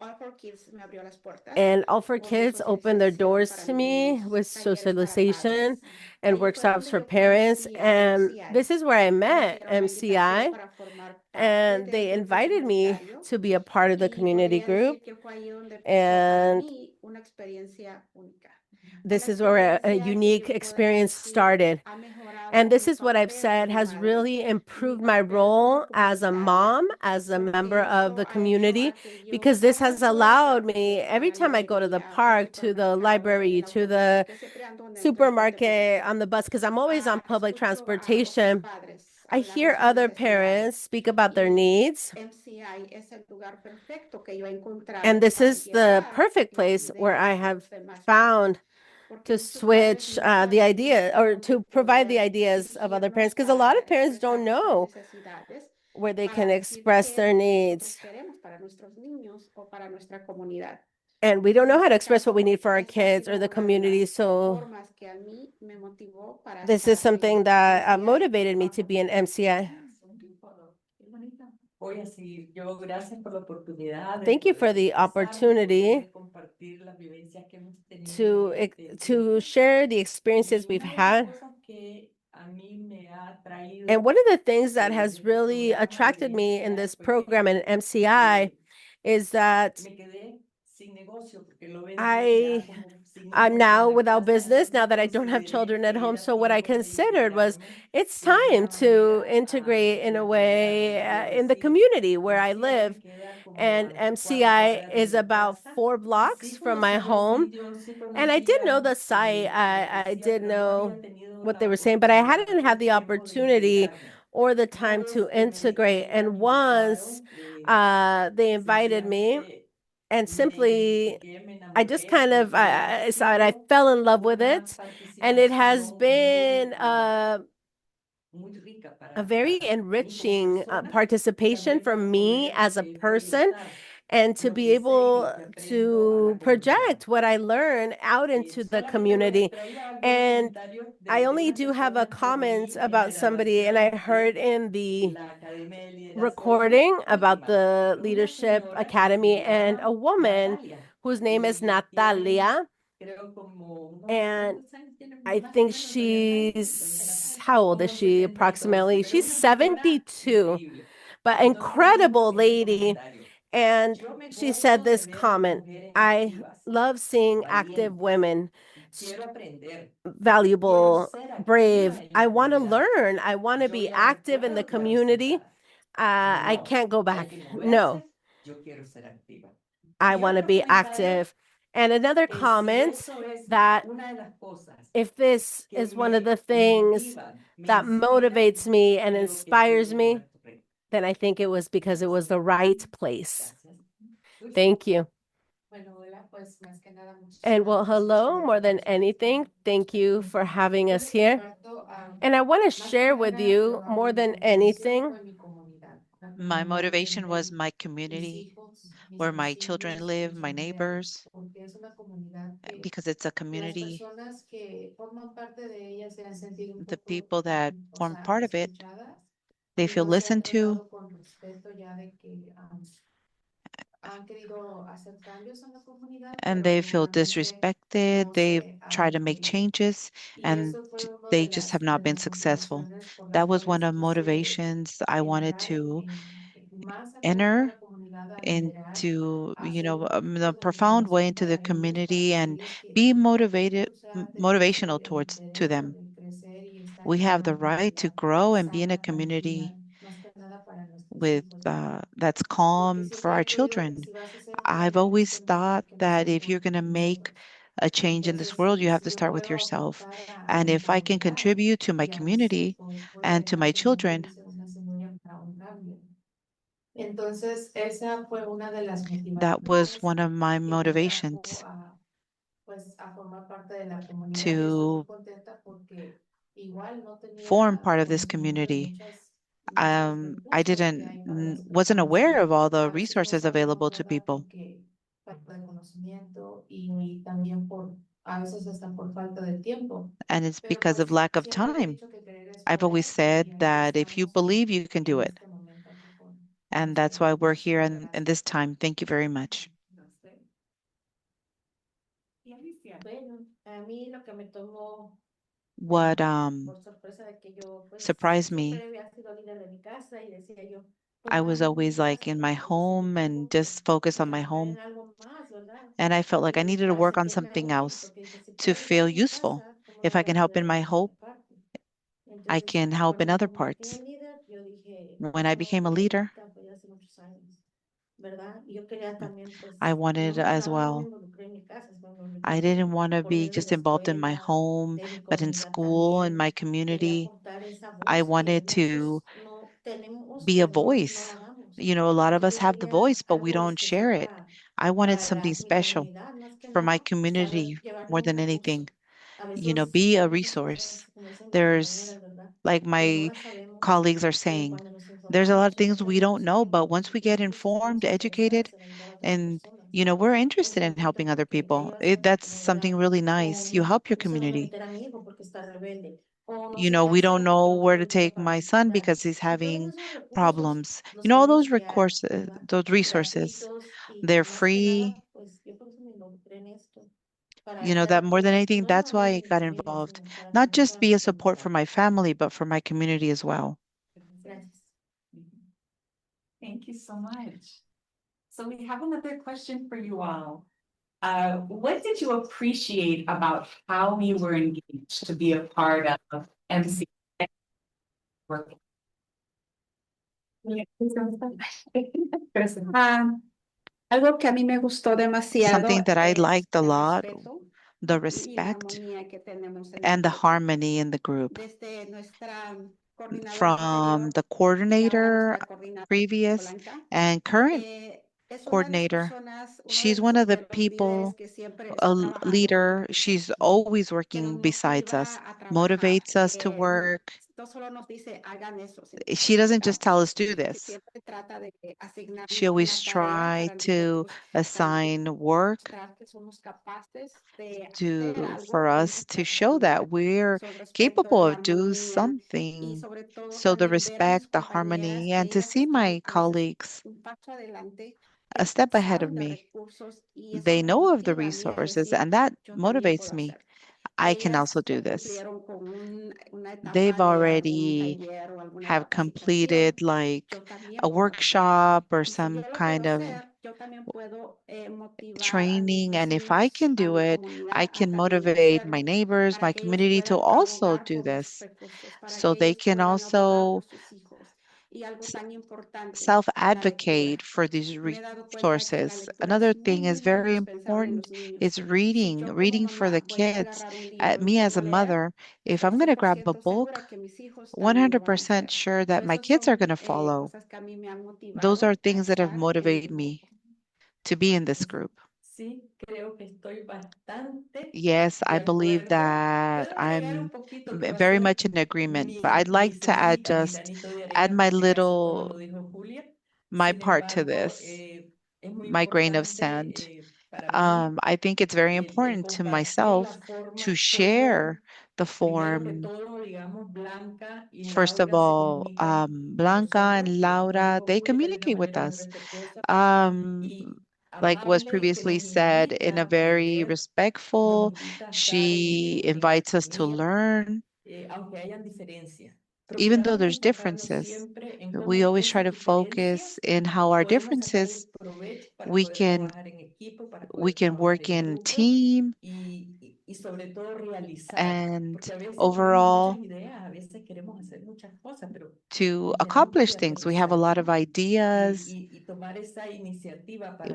All for Kids me abrió las puertas And All for con Kids opened their socialización doors para to me niños, with talleres para socialization padres. and Ahí fue workshops donde for yo parents. conocí a And MCI. this is where I Me met hicieron la invitación MCI, para formar parte and del they grupo invited me comunitario to be a part of the y community podría group. decir que fue ahí donde empezó para And mí una experiencia única. this Una is where a experiencia que unique yo podría experience decir started. ha And mejorado this mi is what I've papel said como has madre, really mi improved my papel role como as a comunitaria, mom, as a member porque of esto the ha hecho community, a que yo because this abra has puertas allowed me, a every la time I go to the librería, al park, to the supermercado, en library, el to autobús, the que siempre ando en el transporte supermarket, público. on the bus, because I'm always on public Escucho a otros transportation. padres I hablar de hear sus other parents necesidades speak about their y needs. MCI es el lugar perfecto que yo he encontrado And this para is the llevar perfect las place where I ideas de have los demás found padres, porque to muchos padres switch no the saben cómo idea or dónde to provide the poder ideas of other parents, dirigirnos because a lot para of parents don't expresar nuestras know necesidades, where they can para decir express qué es their lo que nosotros needs. queremos para nuestros niños o para nuestra comunidad. And we don't En know how to este express what we caso, need for our esta ha kids or sido the una de community. las So formas que a mí me motivó para this is estar something en that MCI. motivated me to be an MCI. Oye, sí, yo gracias por la oportunidad de Thank you poder for the expresarme, opportunity poder compartir las vivencias que hemos tenido to en este to tiempo. share the Y experiences we've una de las had. cosas que a mí me ha And traído one of the things that de has este really programa attracted de me in MCI this fue que program in MCI is that me quedé sin negocio porque lo vendí ya I como sin I'm negocio en now la without casa, business now entonces that I don't have consideré children at que home. era So what I tiempo de considered was integrarme it's de time alguna to manera integrate in en a la comunidad way donde yo in the resido. community where I MCI live. me queda como And a 4 MCI cuadras de is mi about casa 4 y blocks sí from my conocía el home. sitio, sí And I did know conocía the site. lo que I hacía, did pero no know había tenido what la they were saying, but I oportunidad hadn't o had el the tiempo de opportunity integrarme. or the Una time vez to que integrate. me And once invitaron, they invited me, sencillamente and me simply identifiqué, me I just enamoré kind of porque ha I saw it. I sido fell in love with una it, and it has participación been muy rica a very para mí como enriching persona y participation también for para me poder as a person, proyectar and to lo be que sé y able lo que aprendo a to la comunidad. project what I learn out into the Solamente community. traía algunos And comentarios I de only unas do have a personas que comment oí en la about somebody, and I grabación heard de in the la Academia de Liderazgo recording about última. the Una Leadership señora que se Academy and a llama woman Natalia whose name is y tiene, Natalia. creo, como unos, And ¿cuántos años tiene? I Más o think menos, doña she's, Natalia, how old is como she 70 y tantos, approximately? pero She's una señora 72, increíble. but Y entonces dijo incredible este lady. comentario: And yo me she said gozo de this ver a comment: mujeres I activas, love seeing active valientes, women, y quiero aprender, quiero valuable, ser activa brave. en I la want to comunidad. learn. I want to Yo be ya no active in the puedo quedar community. sentada. I No, can't go hay back. que No, moverse, yo quiero ser activa. I Y want to otro be comentario, active. And another si comment eso es that una de las cosas if this que is one of the me things motivan, me that inspiran, motivates me and creo que es el inspires me, lugar correcto. then I think it was because it was the right place. Gracias. Thank you. Bueno, hola, pues más que nada, And well, muchísimas gracias hello, por more than anything, thank you for having us here. And I want to share with you more than anything. My motivation was my community, where my children live, my neighbors, because it's a community. The people that form part of it, they feel listened to, and they feel disrespected. They try to make changes, and they just have not been successful. That was one of motivations I wanted to enter into, the profound way into the community and be motivational towards to them. We have the right to grow and be in a community with that's calm for our children. I've always thought that if you're going to make a change in this world, you have to start with yourself. And if I can contribute to my community and to my children, that was one of my motivations to form part of this community. I wasn't aware of all the resources available to people. And it's because of lack of time. I've always said that if you believe, you can do it. And that's why we're here in this time. Thank you very much. What surprised me, I was always like in my home and just focused on my home. And I felt like I needed to work on something else to feel useful. If I can help in my home, I can help in other parts. When I became a leader, I wanted as well. I didn't want to be just involved in my home, but in school, in my community. I wanted to be a voice. You know, a lot of us have the voice, but we don't share it. I wanted something special for my community more than anything. Be a resource. There's, like my colleagues are saying, there's a lot of things we don't know, but once we get informed, educated, and we're interested in helping other people. That's something really nice. You help your community. We don't know where to take my son because he's having problems. All those those resources, they're free. That more than anything, that's why I got involved. Not just be a support for my family, but for my community as well. Thank you so much. So we have another question for you all. What did you appreciate about how you were engaged to be a part of MC work? Algo que a mí me gustó demasiado Something that I es liked a el lot, respeto the y la respect armonía que tenemos en el and the grupo. harmony in the group. Desde nuestra coordinadora From anterior the y ahora coordinator, nuestra coordinadora previous Blanca, and current es una de las coordinator, personas, uno she's one of the de los líderes people, que siempre a está trabajando con leader. nosotros, She's always que nos working besides us, motiva a trabajar, motivates us to que work. no solo nos dice hagan eso, sino She doesn't just tell us do que this. siempre trata de She asignarnos always una tarea try para to nosotros assign work demostrar que somos capaces de hacer for algo en us to nuestra show comunidad. that we're So, el respeto, capable la of doing armonía y something. sobre todo So the también ver a mis respect, the compañeras harmony, que and to ellas see están my a veces colleagues un paso adelante, a que step ahead of saben de me. recursos y eso They me know of the motiva a mí a resources, decir, and that yo también motivates puedo me. hacer. I can also Ellas do ya this. cumplieron con una They've etapa de algún already taller o alguna have capacitación. completed like Yo también a puedo hacer. workshop or Y si some yo lo puedo kind of hacer, yo también puedo motivar a mis training. And if I vecinos, can a do mi it, I comunidad a can también motivate my hacerlo, neighbors, para my que ellos community to puedan also abogar do por esos this. recursos, para So que they ellos can puedan abogar also por sus hijos. Y algo tan importante, la lectura. self-advocate for these Me he dado cuenta que la resources. lectura Another es thing is muy very indispensable en important los niños. is Si reading, yo como reading for the mamá voy a kids. agarrar un libro y Me as puedo a leer, mother, if estoy I'm going to grab a 100% book, segura que mis hijos también lo van a 100% hacer. sure So, that my esas kids are son going to follow. cosas que a mí me han Those are motivado a things that have estar en el motivated grupo. me to be in this group. Sí, creo que estoy bastante Yes, de I believe acuerdo. that Puedo agregar un I'm poquito que va a very ser much in agreement, but mi, I'd mi like to add semillita, mi just granito de add arena, my porque casi todo little lo dijo Julia. my Sin part to embargo, this, es muy my grain of importante sand. para mí I think it's very el important to compartir la myself to forma como, share the primero que form. todo, digamos, Blanca y First of Laura se all, comunican con Blanca nosotros, and que como Laura, dijo they Julia, de una communicate with manera muy us. respetuosa Um, y like was amable, y que previously nos said, in invita a a very aprender, nos respectful, invita a estar she en invites us to armonía, learn, aunque hayan diferencias. even though Procuramos there's enfocarnos differences. siempre en We cómo always try esas to focus diferencias in how our podemos sacarle differences provecho para we poder can trabajar en equipo, para we poder can trabajar work en in grupo team, y and overall to accomplish things. We have a lot of ideas.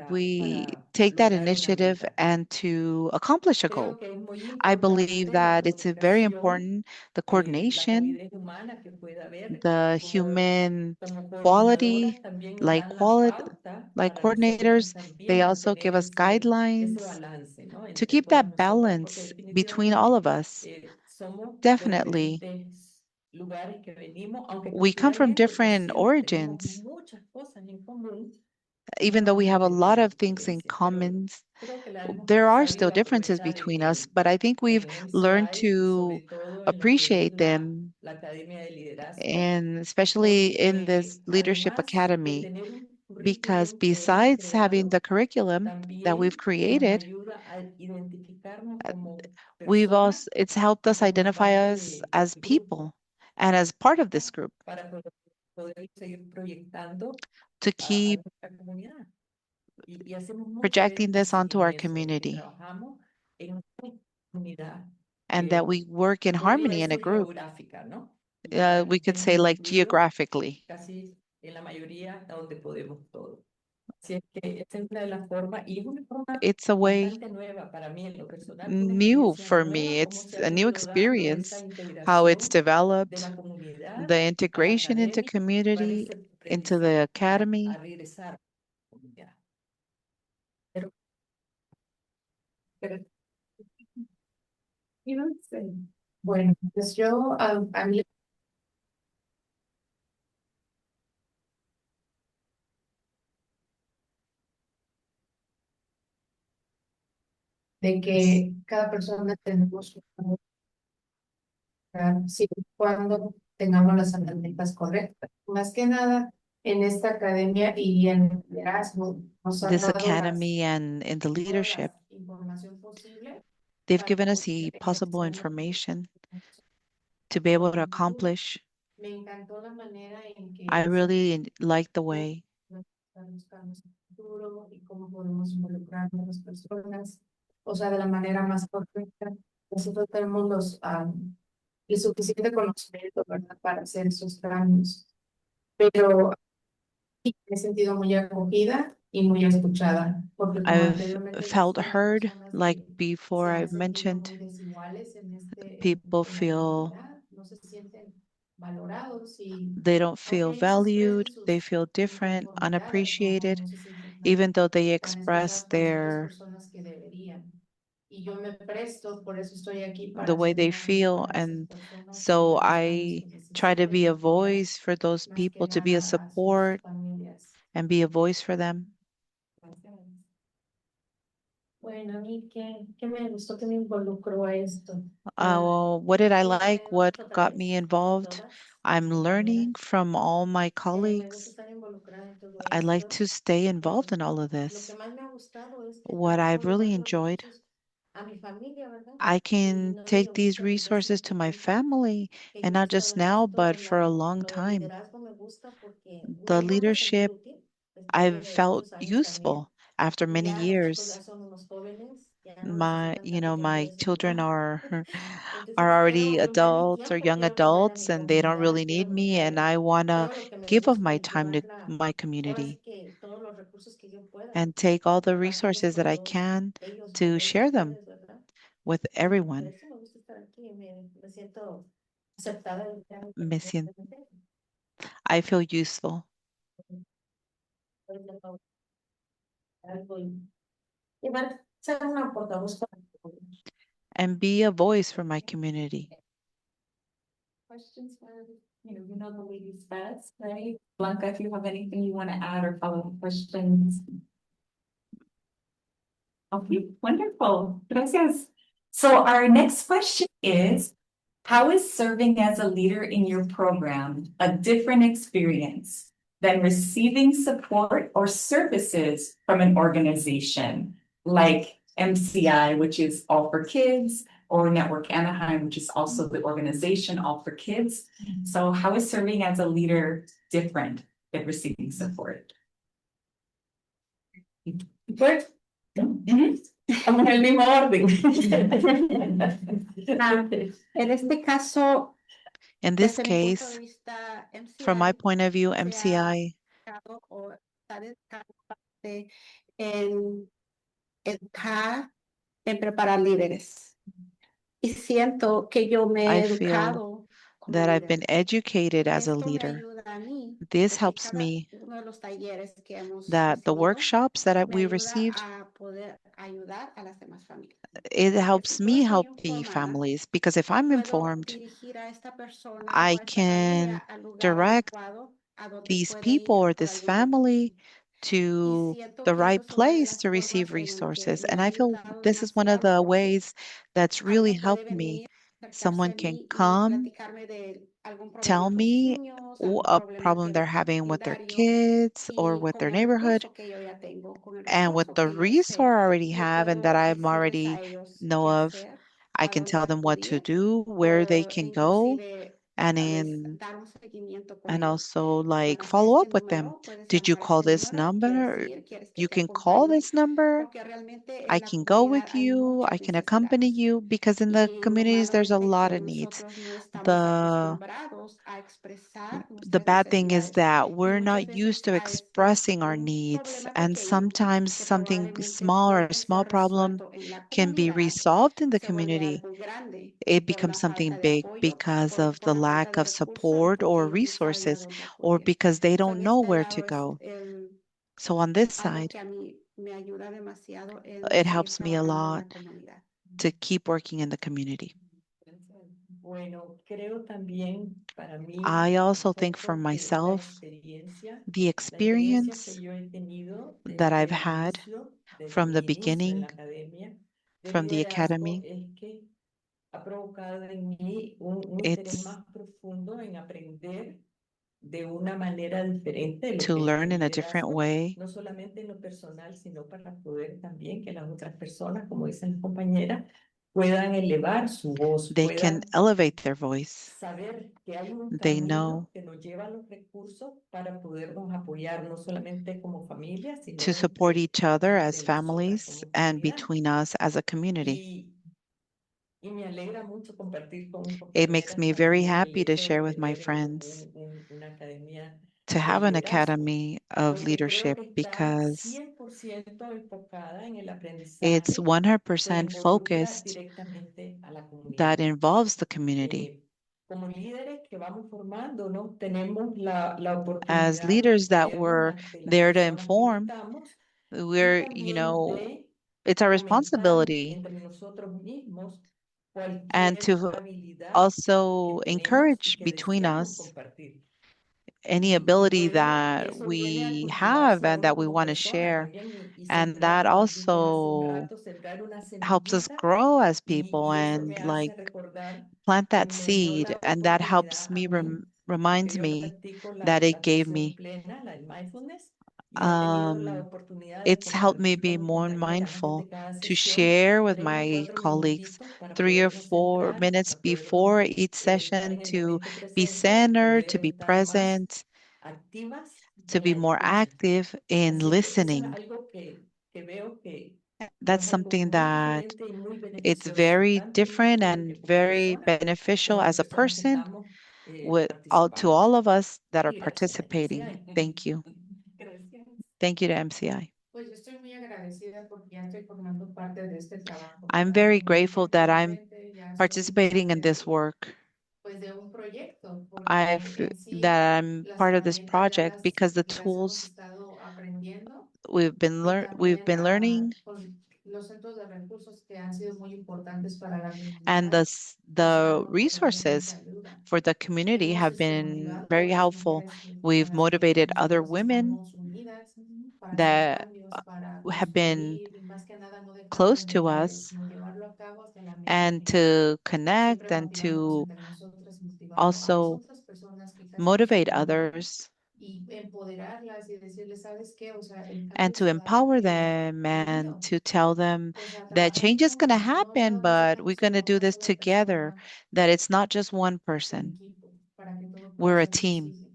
We take that initiative and to accomplish a goal. I believe that it's very important, the coordination, the human quality, like coordinators, they also give us guidelines to keep that balance between all of us. Definitely, we come from different origins, even though we have a lot of things in common. There are still differences between us, but I think we've learned to appreciate them, and especially in this leadership academy, because besides having the curriculum that we've created, we've also it's helped us identify us as people and as part of this group to keep projecting this onto our community, and that we work in harmony in a group. We could say like geographically. It's a way new for me. It's a new experience, how it's developed, the integration into community, into the academy. Bueno, pues yo, a mí de que cada persona tenemos su lugar, siempre y cuando tengamos las herramientas correctas. Más que nada, en esta academia y en Erasmus nos han This dado academy and in the toda la leadership, información posible they've para given us the poder possible hacerlo. information to be able to accomplish. Me encantó la manera en que I really like the way buscamos el futuro y cómo podemos involucrar a las personas, o sea, de la manera más correcta. Nosotros tenemos el suficiente conocimiento, ¿verdad?, para hacer esos cambios. Pero sí, me he sentido muy acogida y muy escuchada, porque como I've anteriormente felt decía, hay heard, personas like que before se han I've sentido mentioned, muy desiguales people en la feel comunidad, no se sienten valorados y they don't aunque feel ellos expresen valued, they sus feel different, inconformidades, unappreciated, no se sienten even though they tan express escuchados por ciertas their personas que deberían. Y yo me presto, por eso estoy aquí the para way ser they una voz feel. para esas And personas y so darles cambios I que try to necesiten be y a apoyar voice for those más que people, to be a nada a sus support familias. and be a voice for them. Gracias. Bueno, a mí qué me gustó que me involucró a esto. Well, what did I Pues like? aprendo What mucho a got me través de involved? todas I'm mis compañeras. learning from all my Me gusta colleagues. estar involucrada en todo I like esto. to stay involved in all of Lo que this. más me ha gustado es que What también I've puedo really llevar los enjoyed, recursos a mi familia, ¿verdad? I Y can no take digo these ahorita desde hace resources to mucho my tiempo family, que and yo he not estado just en now, esto but de for a long lo del time. liderazgo me gusta porque no The importa ser muy leadership, útil después I've de felt muchos años también. useful after Y many ya los chicos ya years. son unos jóvenes, ya no necesitan tanto tiempo My de su children papá. are Entonces already quiero, en vez de mi adults or tiempo, young quiero brindarle a adults, mi and they don't comunidad, really quiero need me, and brindarle I want to todo lo que me give of gusta my y time to llevar my ahora sí community que todos los recursos que yo pueda and take all the compartirlos resources that con I todos can ellos, con to todos share them ustedes, ¿verdad? with Y por everyone. eso me gusta estar aquí, me siento aceptada y Me sien- I feel useful llevar, ser una portavoz para todos. and be a voice for my community. Questions for, you know the ladies best, right? Blanca, if you have anything you want to add or follow-up questions. Okay, wonderful. Gracias. So our next question is, how is serving as a leader in your program a different experience than receiving support or services from an organization like MCI, which is All for Kids, or Network Anaheim, which is also the organization All for Kids? So how is serving as a leader different than receiving support? Estamos en el mismo orden. En este caso, In this desde mi punto de case, vista, from my MCI point of view, se ha MCI dedicado o está dedicado parte en educar, en preparar líderes. Y siento que yo me I he feel educado como that I've líder. been educated as a Esto me leader. ayuda a mí, This porque helps cada me uno de los talleres que hemos that the recibido workshops that me we ayuda received, a poder ayudar a las demás familias. it Porque si helps yo me estoy help the informada, families because if I'm puedo informed, dirigir a esta persona o I a esta familia can al lugar direct adecuado a donde these puede people ir or por this algún recurso. family to Siento the que eso right es una de place las to receive formas en el que resources. me And ha I feel ayudado this is one of demasiado the porque ways that's really alguien puede helped me. venir, acercarse Someone a can mí y come, platicarme de algún tell problema con sus me niños, algún a problema problem que they're having with their vecindario kids or y with con their el neighborhood, recurso que yo ya tengo, con el and with recurso the que yo resource sé, I already yo have and that puedo I'm decirles a already ellos know qué of, hacer, I a can dónde tell them what to acudir do, where they o can go, inclusive and tal vez in dar un seguimiento con and ellos. also like Marca follow este up with them. número, puedes Did you llamar a call este this número, quieres number? ir, quieres que You te can call acompañe, this number. porque realmente I en la can go comunidad with hay you. I muchas can accompany necesidades. you because in the Y lo communities malo there's es a de lot que of needs. nosotros no estamos The acostumbrados a expresar the nuestras bad thing is necesidades. that Y we're not muchas used veces to es expressing our un needs, problema and pequeño sometimes que something probablemente small or a puede small ser problem resuelto en la can be comunidad resolved in y the se vuelve community. algo grande It por becomes la something falta de big apoyo, because of por the la falta lack de of recursos o support porque or ellos no saben a resources, dónde or acudir. because they So, don't en know este where to lado es go. So on this algo side, que a mí me ayuda demasiado en it seguir helps me a trabajando en la lot comunidad. to keep working in the community. Bueno, creo también para mí I un also think for poco que la myself, experiencia, the la experiencia que experience yo he tenido that desde I've el had inicio, desde from the mi inicio en la beginning, academia de from the liderazgo, academy, es que ha provocado en mí un interés it's más profundo en aprender de una manera diferente de lo to que es learn el in a different liderazgo, way. no solamente en lo personal, sino para poder también que las otras personas, como dicen las compañeras, puedan elevar su voz, They can puedan elevate their voice. saber que hay un They know camino que nos lleva a los recursos para podernos apoyar, no solamente como familia, to sino support each other as entre nosotras families como and comunidad. between us as a community. Y me alegra mucho compartir con mis It makes compañeras me very también el happy to hecho de share with my tener friends una academia to de have an liderazgo, academy of porque creo leadership que está because 100% enfocada en el it's aprendizaje que 100% involucra focused directamente a la that comunidad. involves the community. Como líderes que vamos formando, ¿no? Tenemos la As oportunidad de leaders that ponernos were ante las there to personas que inform, invitamos y we're, también de it's our fomentar responsibility entre nosotros mismos and cualquier to habilidad que also tenemos y encourage que between deseamos us compartir. any Y ability bueno, that eso viene a we have cultivarse a and uno that we como want to persona share. también y And sembrar, that como dijiste hace un also rato, sembrar una helps us semillita grow as people y eso and me like hace recordar plant que that me dio seed. la And that helps oportunidad a me, mí, porque reminds yo me practico that it la gave atención me. plena, la mindfulness, y he tenido la Um, oportunidad de it's helped me compartir be con mis more compañeras antes mindful de cada to sesión share with 3 o 4 my colleagues minutitos para 3 or 4 podernos minutes centrar, para before podernos each estar session en el to momento be presente y centered, poder to be estar más present, activas to en la be more escucha. active in Así que eso es listening. algo que veo que That's es algo something muy that diferente y muy it's beneficioso, very tanto a mí different como, and como very persona, beneficial como las as a personas que person estamos with all to participando. all of us that are Y gracias a participating. MCI. Thank you. Gracias. Thank you to MCI. Pues yo estoy muy agradecida porque ya estoy formando parte de este trabajo, I'm ¿verdad? very Como dije grateful that I'm anteriormente, ya soy participating in parte this de, work. pues de un proyecto, I porque f- en sí that I'm las part of this herramientas project because the ya las hemos tools estado aprendiendo y we've también been learning con los centros de recursos que han sido muy importantes para la and comunidad, pues the claro que nos dan mucha resources ayuda. for the community Hemos have been motivado a very otras helpful. mujeres We've con las que motivated other nosotros women estamos unidas para hacer that cambios, para have been construir y más que nada no dejarlo close en el to aire, us sino llevarlo a cabo hasta la meta and final. to connect Siempre and motivándonos to entre nosotras, motivando a las also otras personas que casi no se motivate comunican others y empoderarlas y decirles, ¿sabes qué? O sea, el and cambio to se va a dar, empower pero them and unidos, to tell them o sea, that trabajar change is going to juntos, no happen, nada más but we're going dejándoselo to a do una this sola together, persona, that it's not just one en person. equipo, para que todo pueda We're a ser team. posible.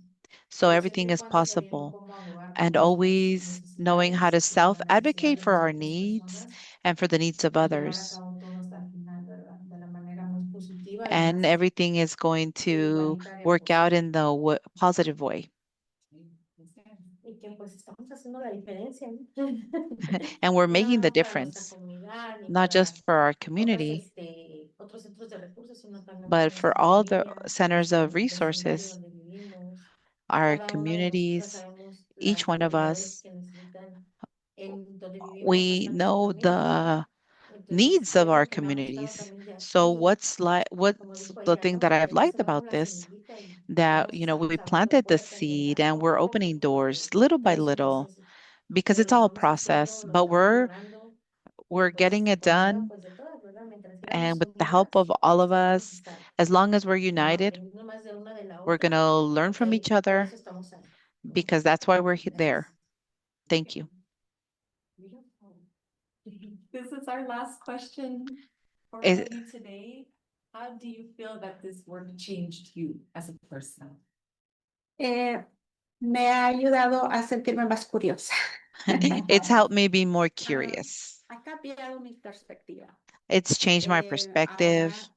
So Y everything siempre y is cuando sabiendo possible. cómo abogar por And nuestras always knowing how necesidades to y por las self-advocate necesidades de for las our otras needs personas and for the needs of llevar a others. cabo todo hasta el final, ¿verdad? De la manera más positiva y And más everything is going to igualitaria work out posible. in the positive way. Y que pues estamos haciendo la diferencia, ¿no? And we're No nada making the más para nuestra difference, comunidad ni not para just for our otras, community, otros centros de recursos, sino también para but for nuestra all the familia, centers nuestro of vecindario resources, donde vivimos. our Cada uno de nosotros communities, sabemos each las one of necesidades us. que necesitan en donde vivimos We hasta nuestra know familia. the Entonces, needs ¿qué of es our lo que me ha gustado communities. también de So aquí? Como what's dijo the ella, thing ¿no? that I've Ya liked sembramos about la this? semillita y That, vamos we abriendo planted the puertas y seed a and we're poco a opening poco, porque doors little by es un little proceso, because pero it's lo all a estamos haciendo, process, lo but estamos we're logrando y we're getting pues it con la ayuda done. pues de todas, ¿verdad? Mientras And sigamos with the help of unidas, all of pues vamos a us, estar as long as we're united, aprendiendo más de una de la we're otra, going to learn from porque each por other eso estamos ahí. because that's why we're there. Gracias. Thank you. This is our last question for all Is- of you today. How do you feel that this work changed you as a person? Me ha ayudado a sentirme más curiosa. It's helped me be more curious. Ha cambiado mi perspectiva. It's changed my perspective. Ahora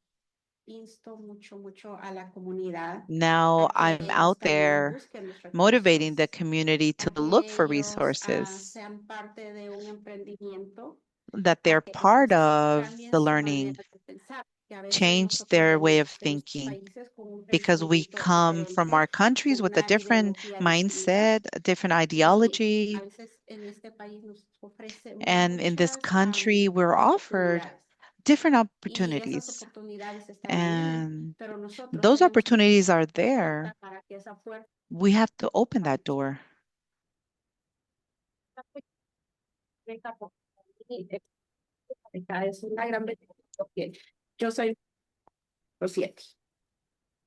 insto mucho a la comunidad Now a que I'm ellos out también there busquen los motivating the recursos, community to a que look for ellos resources, sean parte de un emprendimiento, that a they're que part ellos of cambien the su learning, manera de pensar, que a veces change nosotros their way of venimos de nuestros thinking, países con un because we pensamiento come from diferente, our countries con with a una different ideología distinta, mindset, a different y ideology. a veces en este país nos ofrece And in this muchas country, we're offered oportunidades. different Y esas opportunities. oportunidades están ahí, And pero nosotros those tenemos que abrir opportunities are la there. puerta para que esa fuerza We have to open that door. es una gran bendición porque yo soy siete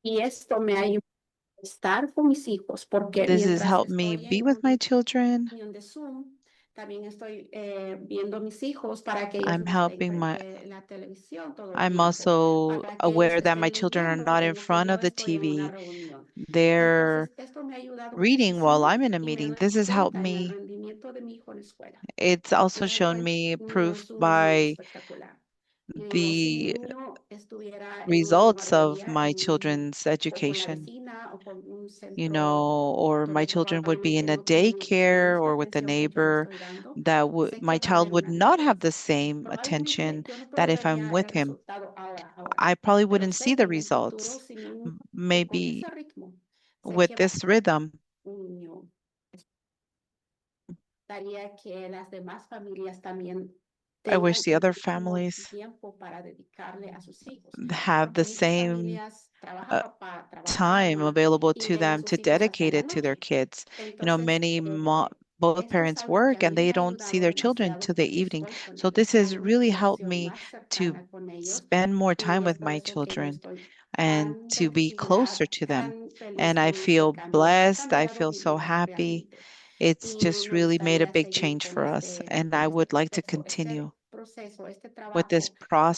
y esto me ayuda a estar con mis hijos porque This has mientras helped me estoy be en with my children. reunión de Zoom, también estoy viendo a mis hijos para que ellos I'm no estén helping my, frente a la televisión todo el I'm tiempo, also para que ellos aware that my estén children are leyendo not in en lo que front yo of the estoy en una TV. reunión. They're Entonces, esto me ha ayudado reading while muchísimo I'm in a y me meeting. doy This has helped cuenta en el me. rendimiento de mi hijo en la escuela. It's also Me doy shown cuenta, me no proof es un niño by espectacular. O si mi the niño estuviera en una results of guardería, my children's o con la education, vecina, o con un centro or my donde children would be probablemente in a no tienen la daycare misma or with a atención que yo le neighbor estoy dando, that would sé my que va a child haber would una not have the diferencia. same Probablemente attention yo no puedo that if ver I'm ya el with him. resultado ahora, I probably pero wouldn't see sé the que en un futuro, results. si mi niño con Maybe ese ritmo, sé with que va a this ser rhythm, un niño. Gustaría que las demás familias también I wish tengan the el other mismo families tiempo para dedicarle a sus hijos, have porque the muchas same familias trabaja uh, papá, trabaja time mamá available y to ven a them to sus hijos hasta dedicate en la it to their noche. kids. Entonces, Both esto es parents algo que a work and mí me they ha don't see ayudado their children demasiado till the porque evening. estoy con So ellos, this has hago una really helped relación me más to cercana con ellos spend more time y es with por my eso que yo children estoy and tan to be closer bendecida, to them. tan feliz And I con este feel cambio. Ha blessed. I cambiado feel mi so vida happy. realmente. It's Y just me really made a gustaría big seguir change con for us. And I would like to continue este proceso, este with this trabajo.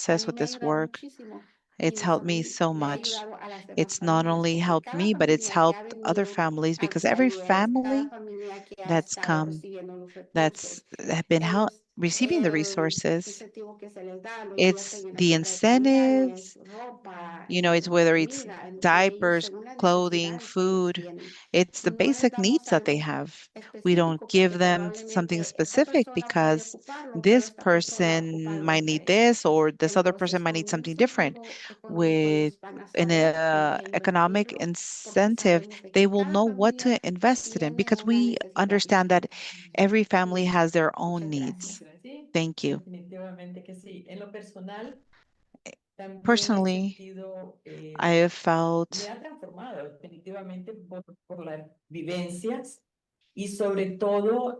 A process, mí with me ha this ayudado work. muchísimo y It's helped me so le ha much. ayudado a las demás It's not familias, only porque helped cada me, but it's familia que ha helped other venido families because hacia every IES, cada family familia que ha that's estado come, recibiendo los that's recursos, have been ellos, receiving the el resources. incentivo que se les da, lo It's invierten en la the compra de pañales, incentives, ropa, it's en whether it's comida, en lo que ellos, diapers, según las clothing, necesidades que ellos food. tienen. It's the No les basic damos needs that they algo have. We don't específico porque give them something probablemente esta specific persona puede because ocuparlo, pero this esta persona ocupa person algo might need diferente. this or this other person Entonces, might con need un something different. incentivo económico With ellos van a an saber en qué economic invertirlo, porque incentive, sabemos de they que will cada know what familia to invest it in tiene because una we necesidad understand that distinta. every family has their own Muchas gracias. needs. Sí, Thank you. definitivamente que sí. En lo personal, también he Personally, sentido, I have me felt ha transformado definitivamente por las vivencias y sobre todo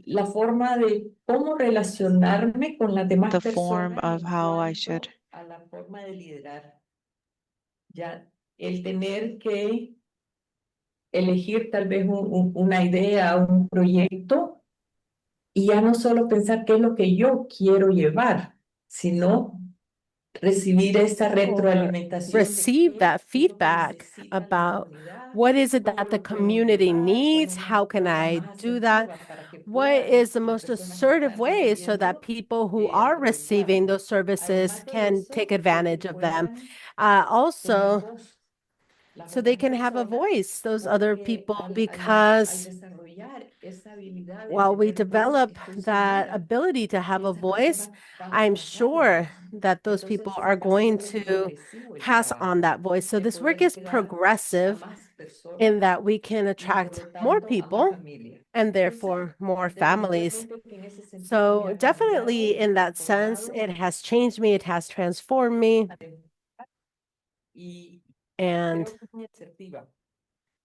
la forma de cómo relacionarme con las demás the form personas of en how I should. cuanto a la forma de liderar. Ya el tener que elegir tal vez una idea, un proyecto y ya no solo pensar qué es lo que yo quiero llevar, sino recibir esa or retroalimentación de receive qué that es lo que feedback necesita la about comunidad, what is it cómo that the lo podemos community llevar, cuál needs, es la how can forma I más do that, asertiva para que what puedan is the las most personas que assertive están way so that recibiendo people who are receiving aprovecharlo. those services Además de can eso, take de advantage que of them. puedan tener Also, voz las so they otras can have a personas, voice, those other porque people, al because desarrollar esa habilidad de while we tener voz, develop estoy that segura ability to que have a esas voice, personas van a I'm pasarla sure voz. that those Entonces people se are va going haciendo to progresivo el pass on trabajo, that voice. So de this work poder is llegar a progressive más personas in that we can y por attract lo more tanto a más people familias. and Entonces, therefore more families. definitivamente que en ese sentido me So ha definitely cambiado, in that sense, transformado it has changed me, it has transformed me, y and creo que es muy asertiva.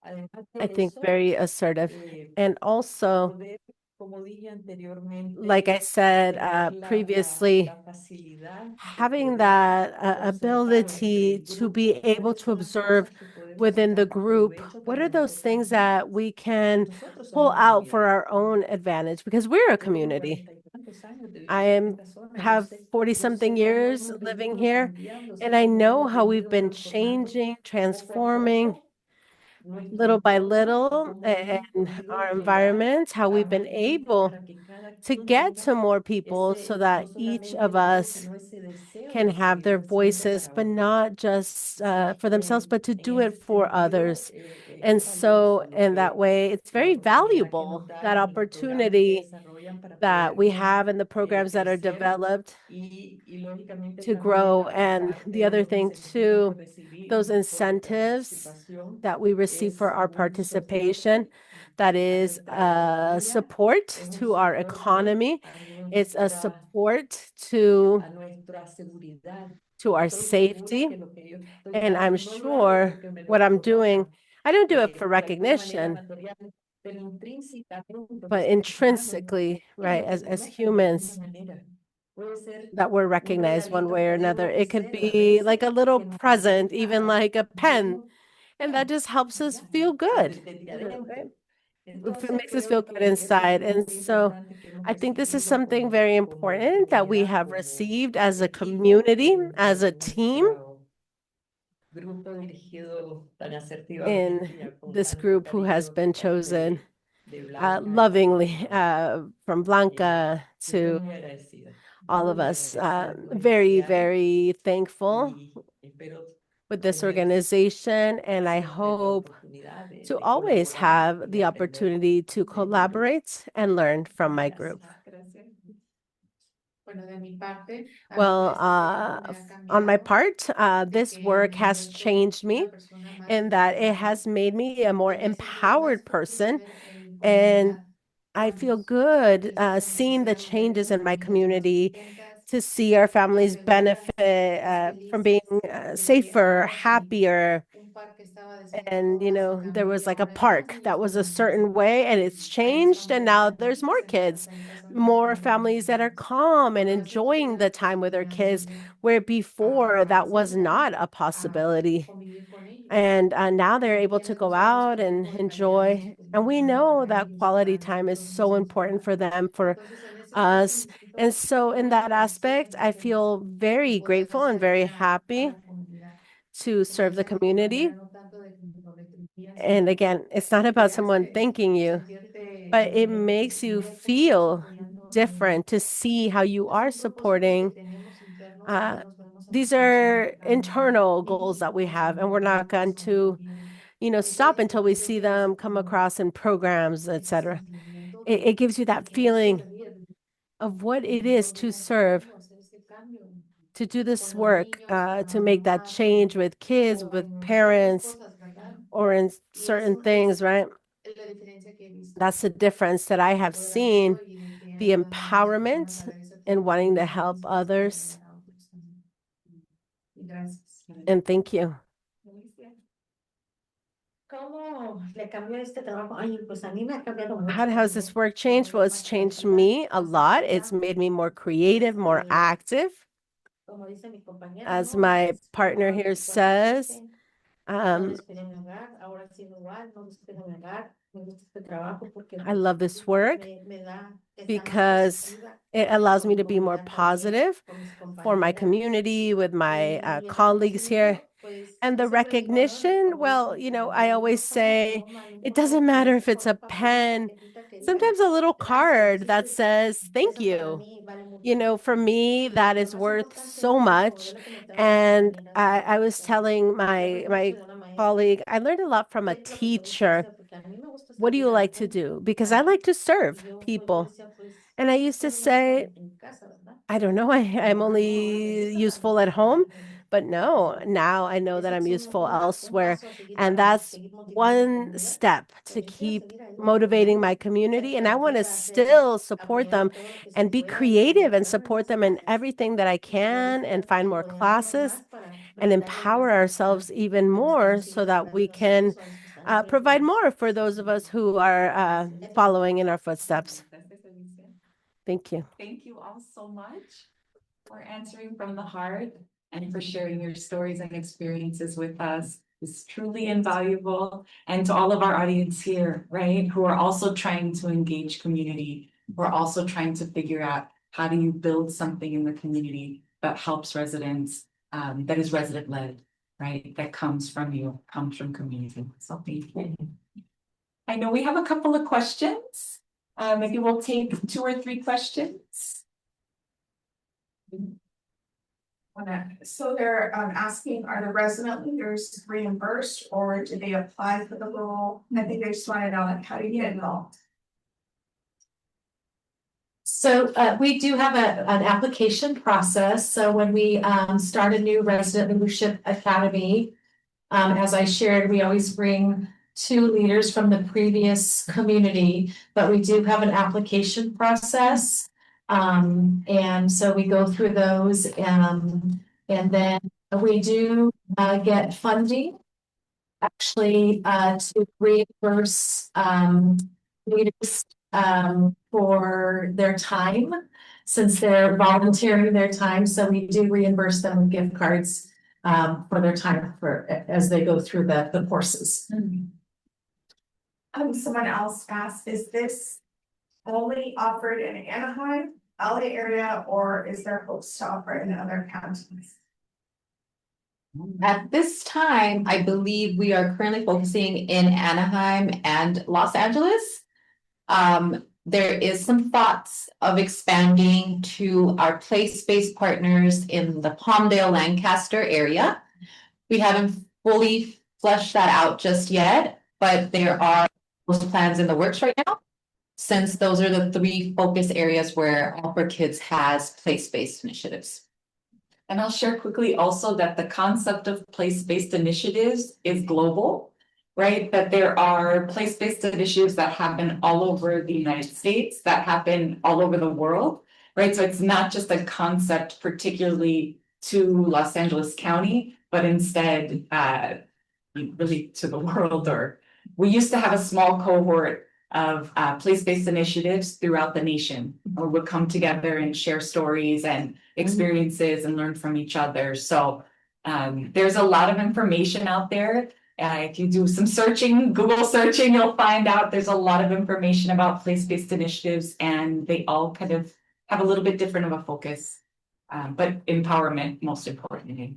Además I de think eso, very assertive. And also, poder, como dije anteriormente, like I said tener previously, la facilidad de having poder that observar entre ability el to be grupo able cuáles to son las observe cosas que podemos within the sacar group, provecho what para are those nosotros things mismos. that we can Nosotros pull somos una out for comunidad. our own advantage because we're a Yo tengo community. 40 y tantos años de I vivir en am esta zona, have entonces 40 yo sé something cómo years hemos living venido here, cambiando, and sé I cómo know hemos how we've venido been transformando changing, poco a transforming poco nuestro little by entorno y little cómo and hemos podido our llegar environment, how a we've been más gente able para que cada to quien get tenga to more people so ese, no that each solamente of el goce, us no ese deseo can de have their seguirlo haciendo voices, para but otros. not just for themselves, but to En do ese it for sentido, others. es And so, valioso lo in that que way, it's la very oportunidad que nos valuable, that dan y los programas que opportunity desarrollan para that poder we have and the programs that are crecer developed y lógicamente to también grow. la And parte the o other los thing incentivos que too, those recibimos por nuestra incentives participación that we receive for es our un participation, soporte that a is nuestra economía, support es un to our soporte economy. a It's a nuestra, support to seguridad. our Estoy segura safety. que lo que yo estoy And I'm no lo hago sure porque me lo what I'm doing, reconozcan I don't do it for de alguna manera recognition, material, pero intrínsecamente como but seres humanos intrinsically, me right, as reconozcan de alguna humans, manera. Puede ser that we're un recognized one regalito way or que Dios another. nos It could concede a be like veces a little que nos present, ayuda even a like a pen, vernos and that bien, just helps us ¿verdad? feel good, Desde right? adentro. It Entonces makes us feel creo good que eso es inside. algo And muy so importante que hemos I think this is recibido something very como important that we comunidad, have como received as a equipo, community, as a con team nuestro grupo dirigido tan asertivamente in y con this tanto group who has cariño por been parte chosen de Blanca lovingly from y Blanca yo estoy to muy agradecida, all muy of us. agradecida por Very, iniciar very thankful y espero with this tener organization, and I siempre la hope oportunidad to de always colaborar have y de the aprender opportunity to de mi grupo. collaborate and learn from my Gracias. group. Gracias. Bueno, de mi parte, Well, on my part, this work me ha has vuelto changed me una persona más in that it empoderada has made me a more y me ha sentido más empowered feliz person, saber en and comunidad I feel cuántos good estamos seeing the beneficiados de changes ello, in las my familias más community, contentas, to see our más families seguras, benefit más from being felices, de que safer, ahora si happier. un parque estaba And, desordenado you se know, there cambió was y like a ahora hay más park that niños was a jugando en ese certain parque. way and it's Hay más changed. And familias now there's tranquilas more en kids, casa en paz more con sus families that are familias. calm and Por eso tuve enjoying la the time with their oportunidad de kids, volver where before a that was Barcelona not a a possibility. convivir con ellos. And now they're Y able aquí en to las go 2 horas que out and tengo de calidad enjoy. pues And no we son nada know para that ellos, quality para time is nosotros nos so important importa. for them, for Entonces en ese aspecto us. me siento And so, in muy that agradecida y aspect, muy I feliz feel de very poderle grateful and very servir a happy la comunidad. to Y serve the esa compañera community. no tanto de kilometría, And sino again, it's not te about someone hace thanking you, sentirte but it makes you pertenecer, que estás feel apoyando a alguien. different to see how you Es are un propósito que supporting. tenemos interno y no nos vamos a These quitar sin are realmente internal goals irnos that we a have, and we're not promoverlos, going a to, promover. stop until we Eso see te hace them come como across in programs, ese etc. sentimiento It gives you de that querer feeling servir, of what it de is por qué to no hacerlo, serve, hacer ese cambio to do con this los work, niños, con to las make that mamás change with kids, o with en ciertas parents, cosas, ¿verdad? or in Y certain eso es things, right? la diferencia que he visto, That's the difference that I de have poder hacerlo seen, y de que the ayudando a muchas personas empowerment a dar ese in tipo wanting de to help servicios para others. ayudar a otros también. Y gracias. And thank you. ¿Cómo le cambió este trabajo? Ay, pues a mí me ha cambiado mucho. How has this work changed? Well, it's changed me a lot. It's made me more creative, more active. Como dice mi compañera, As ¿no? my Es partner como here cuando says, crece, Um, I love this work because it allows me to be more positive for my community, with my colleagues here. And the recognition, well, I always say it doesn't matter if it's a pen, sometimes a little card that says thank you. For me, that is worth so much. And I was telling my colleague, I learned a lot from a teacher. What do you like to do? Because I like to serve people. And I used to say, I don't know, I'm only useful at home, but no, now I know that I'm useful elsewhere. And that's one step to keep motivating my community. And I want to still support them and be creative and support them in everything that I can and find more classes and empower ourselves even more so that we can provide more for those of us who are following in our footsteps. Thank you. Thank you all so much for answering from the heart and for sharing your stories and experiences with us. It's truly invaluable. And to all of our audience here, right, who are also trying to engage community, who are also trying to figure out how do you build something in the community that helps residents, that is resident-led, right, that comes from you, comes from community. So thank you. I know we have a couple of questions. Maybe we'll take 2 or 3 questions. So they're asking, are the resident leaders reimbursed or do they apply for the role? I think they just want to know, like, how do you get involved? So we do have an application process. So when we start a new resident leadership academy, as I shared, we always bring 2 leaders from the previous community, but we do have an application process. And so we go through those, and then we do get funding actually to reimburse leaders for their time, since they're volunteering their time. So we do reimburse them with gift cards for their time as they go through the courses. Someone else asked, is this only offered in Anaheim, LA area, or is there hopes to offer it in other counties? At this time, I believe we are currently focusing in Anaheim and Los Angeles. There is some thoughts of expanding to our place-based partners in the Palmdale, Lancaster area. We haven't fully fleshed that out just yet, but there are those plans in the works right now, since those are the 3 focus areas where All for Kids has place-based initiatives. And I'll share quickly also that the concept of place-based initiatives is global, right? That there are place-based initiatives that happen all over the United States, that happen all over the world, right? So it's not just a concept particularly to Los Angeles County, but instead really to the world. Or we used to have a small cohort of place-based initiatives throughout the nation, where we'd come together and share stories and experiences and learn from each other. So there's a lot of information out there. If you do some searching, Google searching, you'll find out there's a lot of information about place-based initiatives, and they all kind of have a little bit different of a focus, but empowerment most importantly.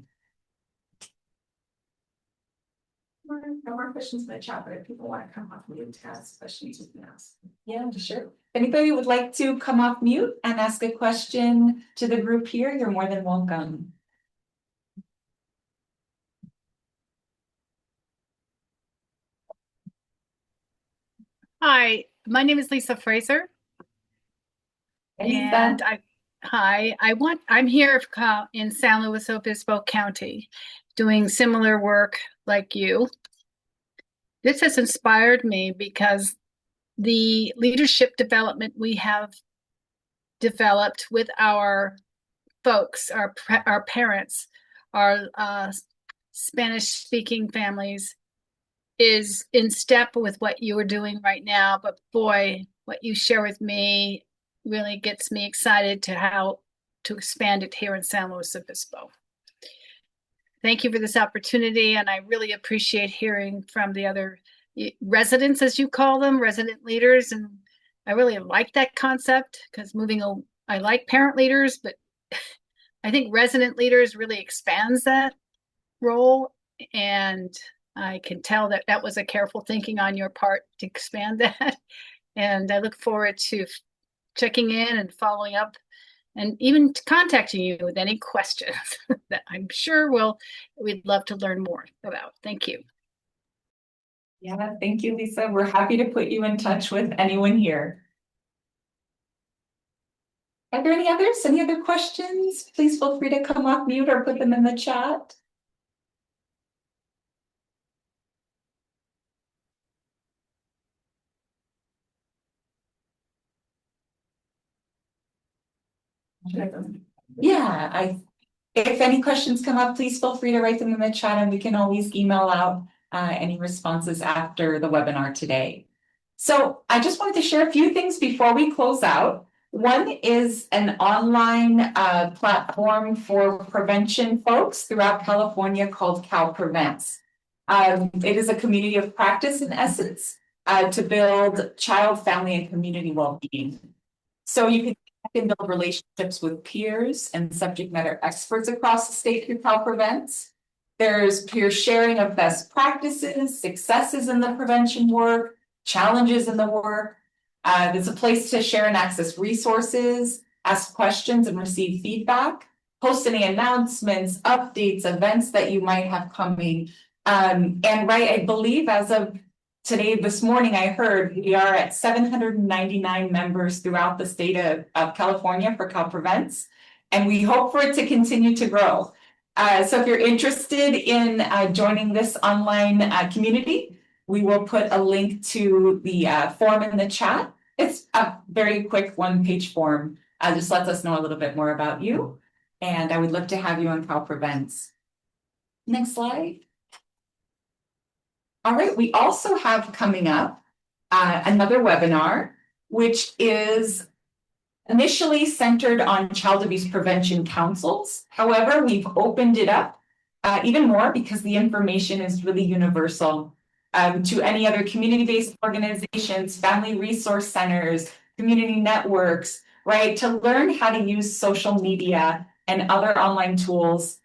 No more questions in the chat, but if people want to come off mute to ask questions, you can ask. Yeah, sure. If anybody would like to come off mute and ask a question to the group here, you're more than welcome. Hi, my name is Lisa Fraser. And I'm here in San Luis Obispo County doing similar work like you. This has inspired me because the leadership development we have developed with our folks, our parents, our Spanish-speaking families is in step with what you are doing right now. But boy, what you share with me really gets me excited to how to expand it here in San Luis Obispo. thank you for this opportunity, and I really appreciate hearing from the other residents, as you call them, resident leaders. And I really like that concept because I like parent leaders, but I think resident leaders really expands that role. And I can tell that that was a careful thinking on your part to expand that. And I look forward to checking in and following up and even contacting you with any questions that I'm sure we'd love to learn more about. Thank you. Yeah, thank you, Lisa. We're happy to put you in touch with anyone here. Are there any others? Any other questions? Please feel free to come off mute or put them in the chat. Yeah, if any questions come up, please feel free to write them in the chat and we can always email out any responses after the webinar today. So I just wanted to share a few things before we close out. One is an online platform for prevention folks throughout California called Cal Prevents. It is a community of practice in essence to build child, family, and community well-being. So you can build relationships with peers and subject matter experts across the state through Cal Prevents. There's peer sharing of best practices, successes in the prevention work, challenges in the work. There's a place to share and access resources, ask questions and receive feedback, post any announcements, updates, events that you might have coming. And I believe as of today, this morning, I heard we are at 799 members throughout the state of California for Cal Prevents, and we hope for it to continue to grow. So if you're interested in joining this online community, we will put a link to the form in the chat. It's a very quick one-page form. Just lets us know a little bit more about you, and I would love to have you on Cal Prevents. Next slide. All right, we also have coming up another webinar, which is initially centered on child abuse prevention councils. However, we've opened it up even more because the information is really universal to any other community-based organizations, family resource centers, community networks, right? To learn how to use social media and other online tools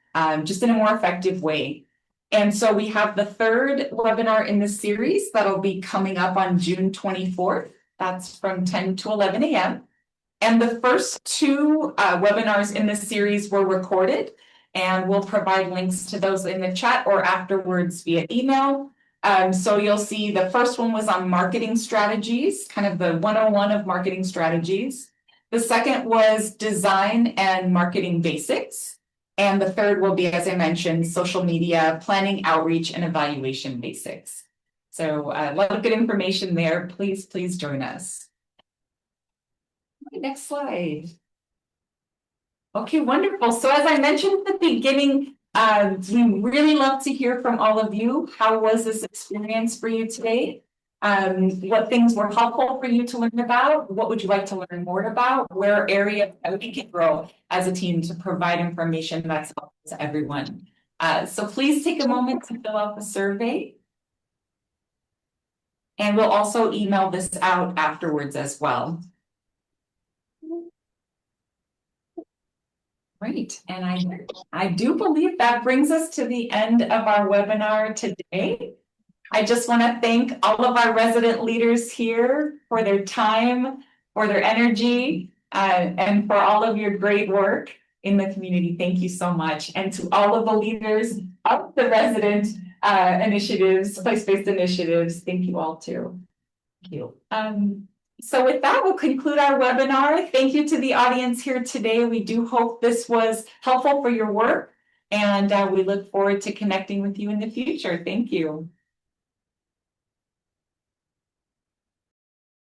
just in a more effective way. And so we have the third webinar in this series that'll be coming up on June 24th. That's from 10 to 11 a.m. And the first two webinars in this series were recorded, and we'll provide links to those in the chat or afterwards via email. So you'll see the first one was on marketing strategies, kind of the 101 of marketing strategies. The second was design and marketing basics. And the third will be, as I mentioned, social media, planning, outreach, and evaluation basics. So a lot of good information there. Please join us. Next slide. Okay, wonderful. So as I mentioned at the beginning, we really love to hear from all of you. How was this experience for you today? What things were helpful for you to learn about? What would you like to learn more about? Where areas we can grow as a team to provide information that's helpful to everyone? So please take a moment to fill out the survey. And we'll also email this out afterwards as well. Great, and I do believe that brings us to the end of our webinar today. I just want to thank all of our resident leaders here for their time, for their energy, and for all of your great work in the community. Thank you so much. And to all of the leaders of the resident initiatives, place-based initiatives, thank you all too. Thank you. So with that, we'll conclude our webinar. Thank you to the audience here today. We do hope this was helpful for your work, and we look forward to connecting with you in the future. Thank you.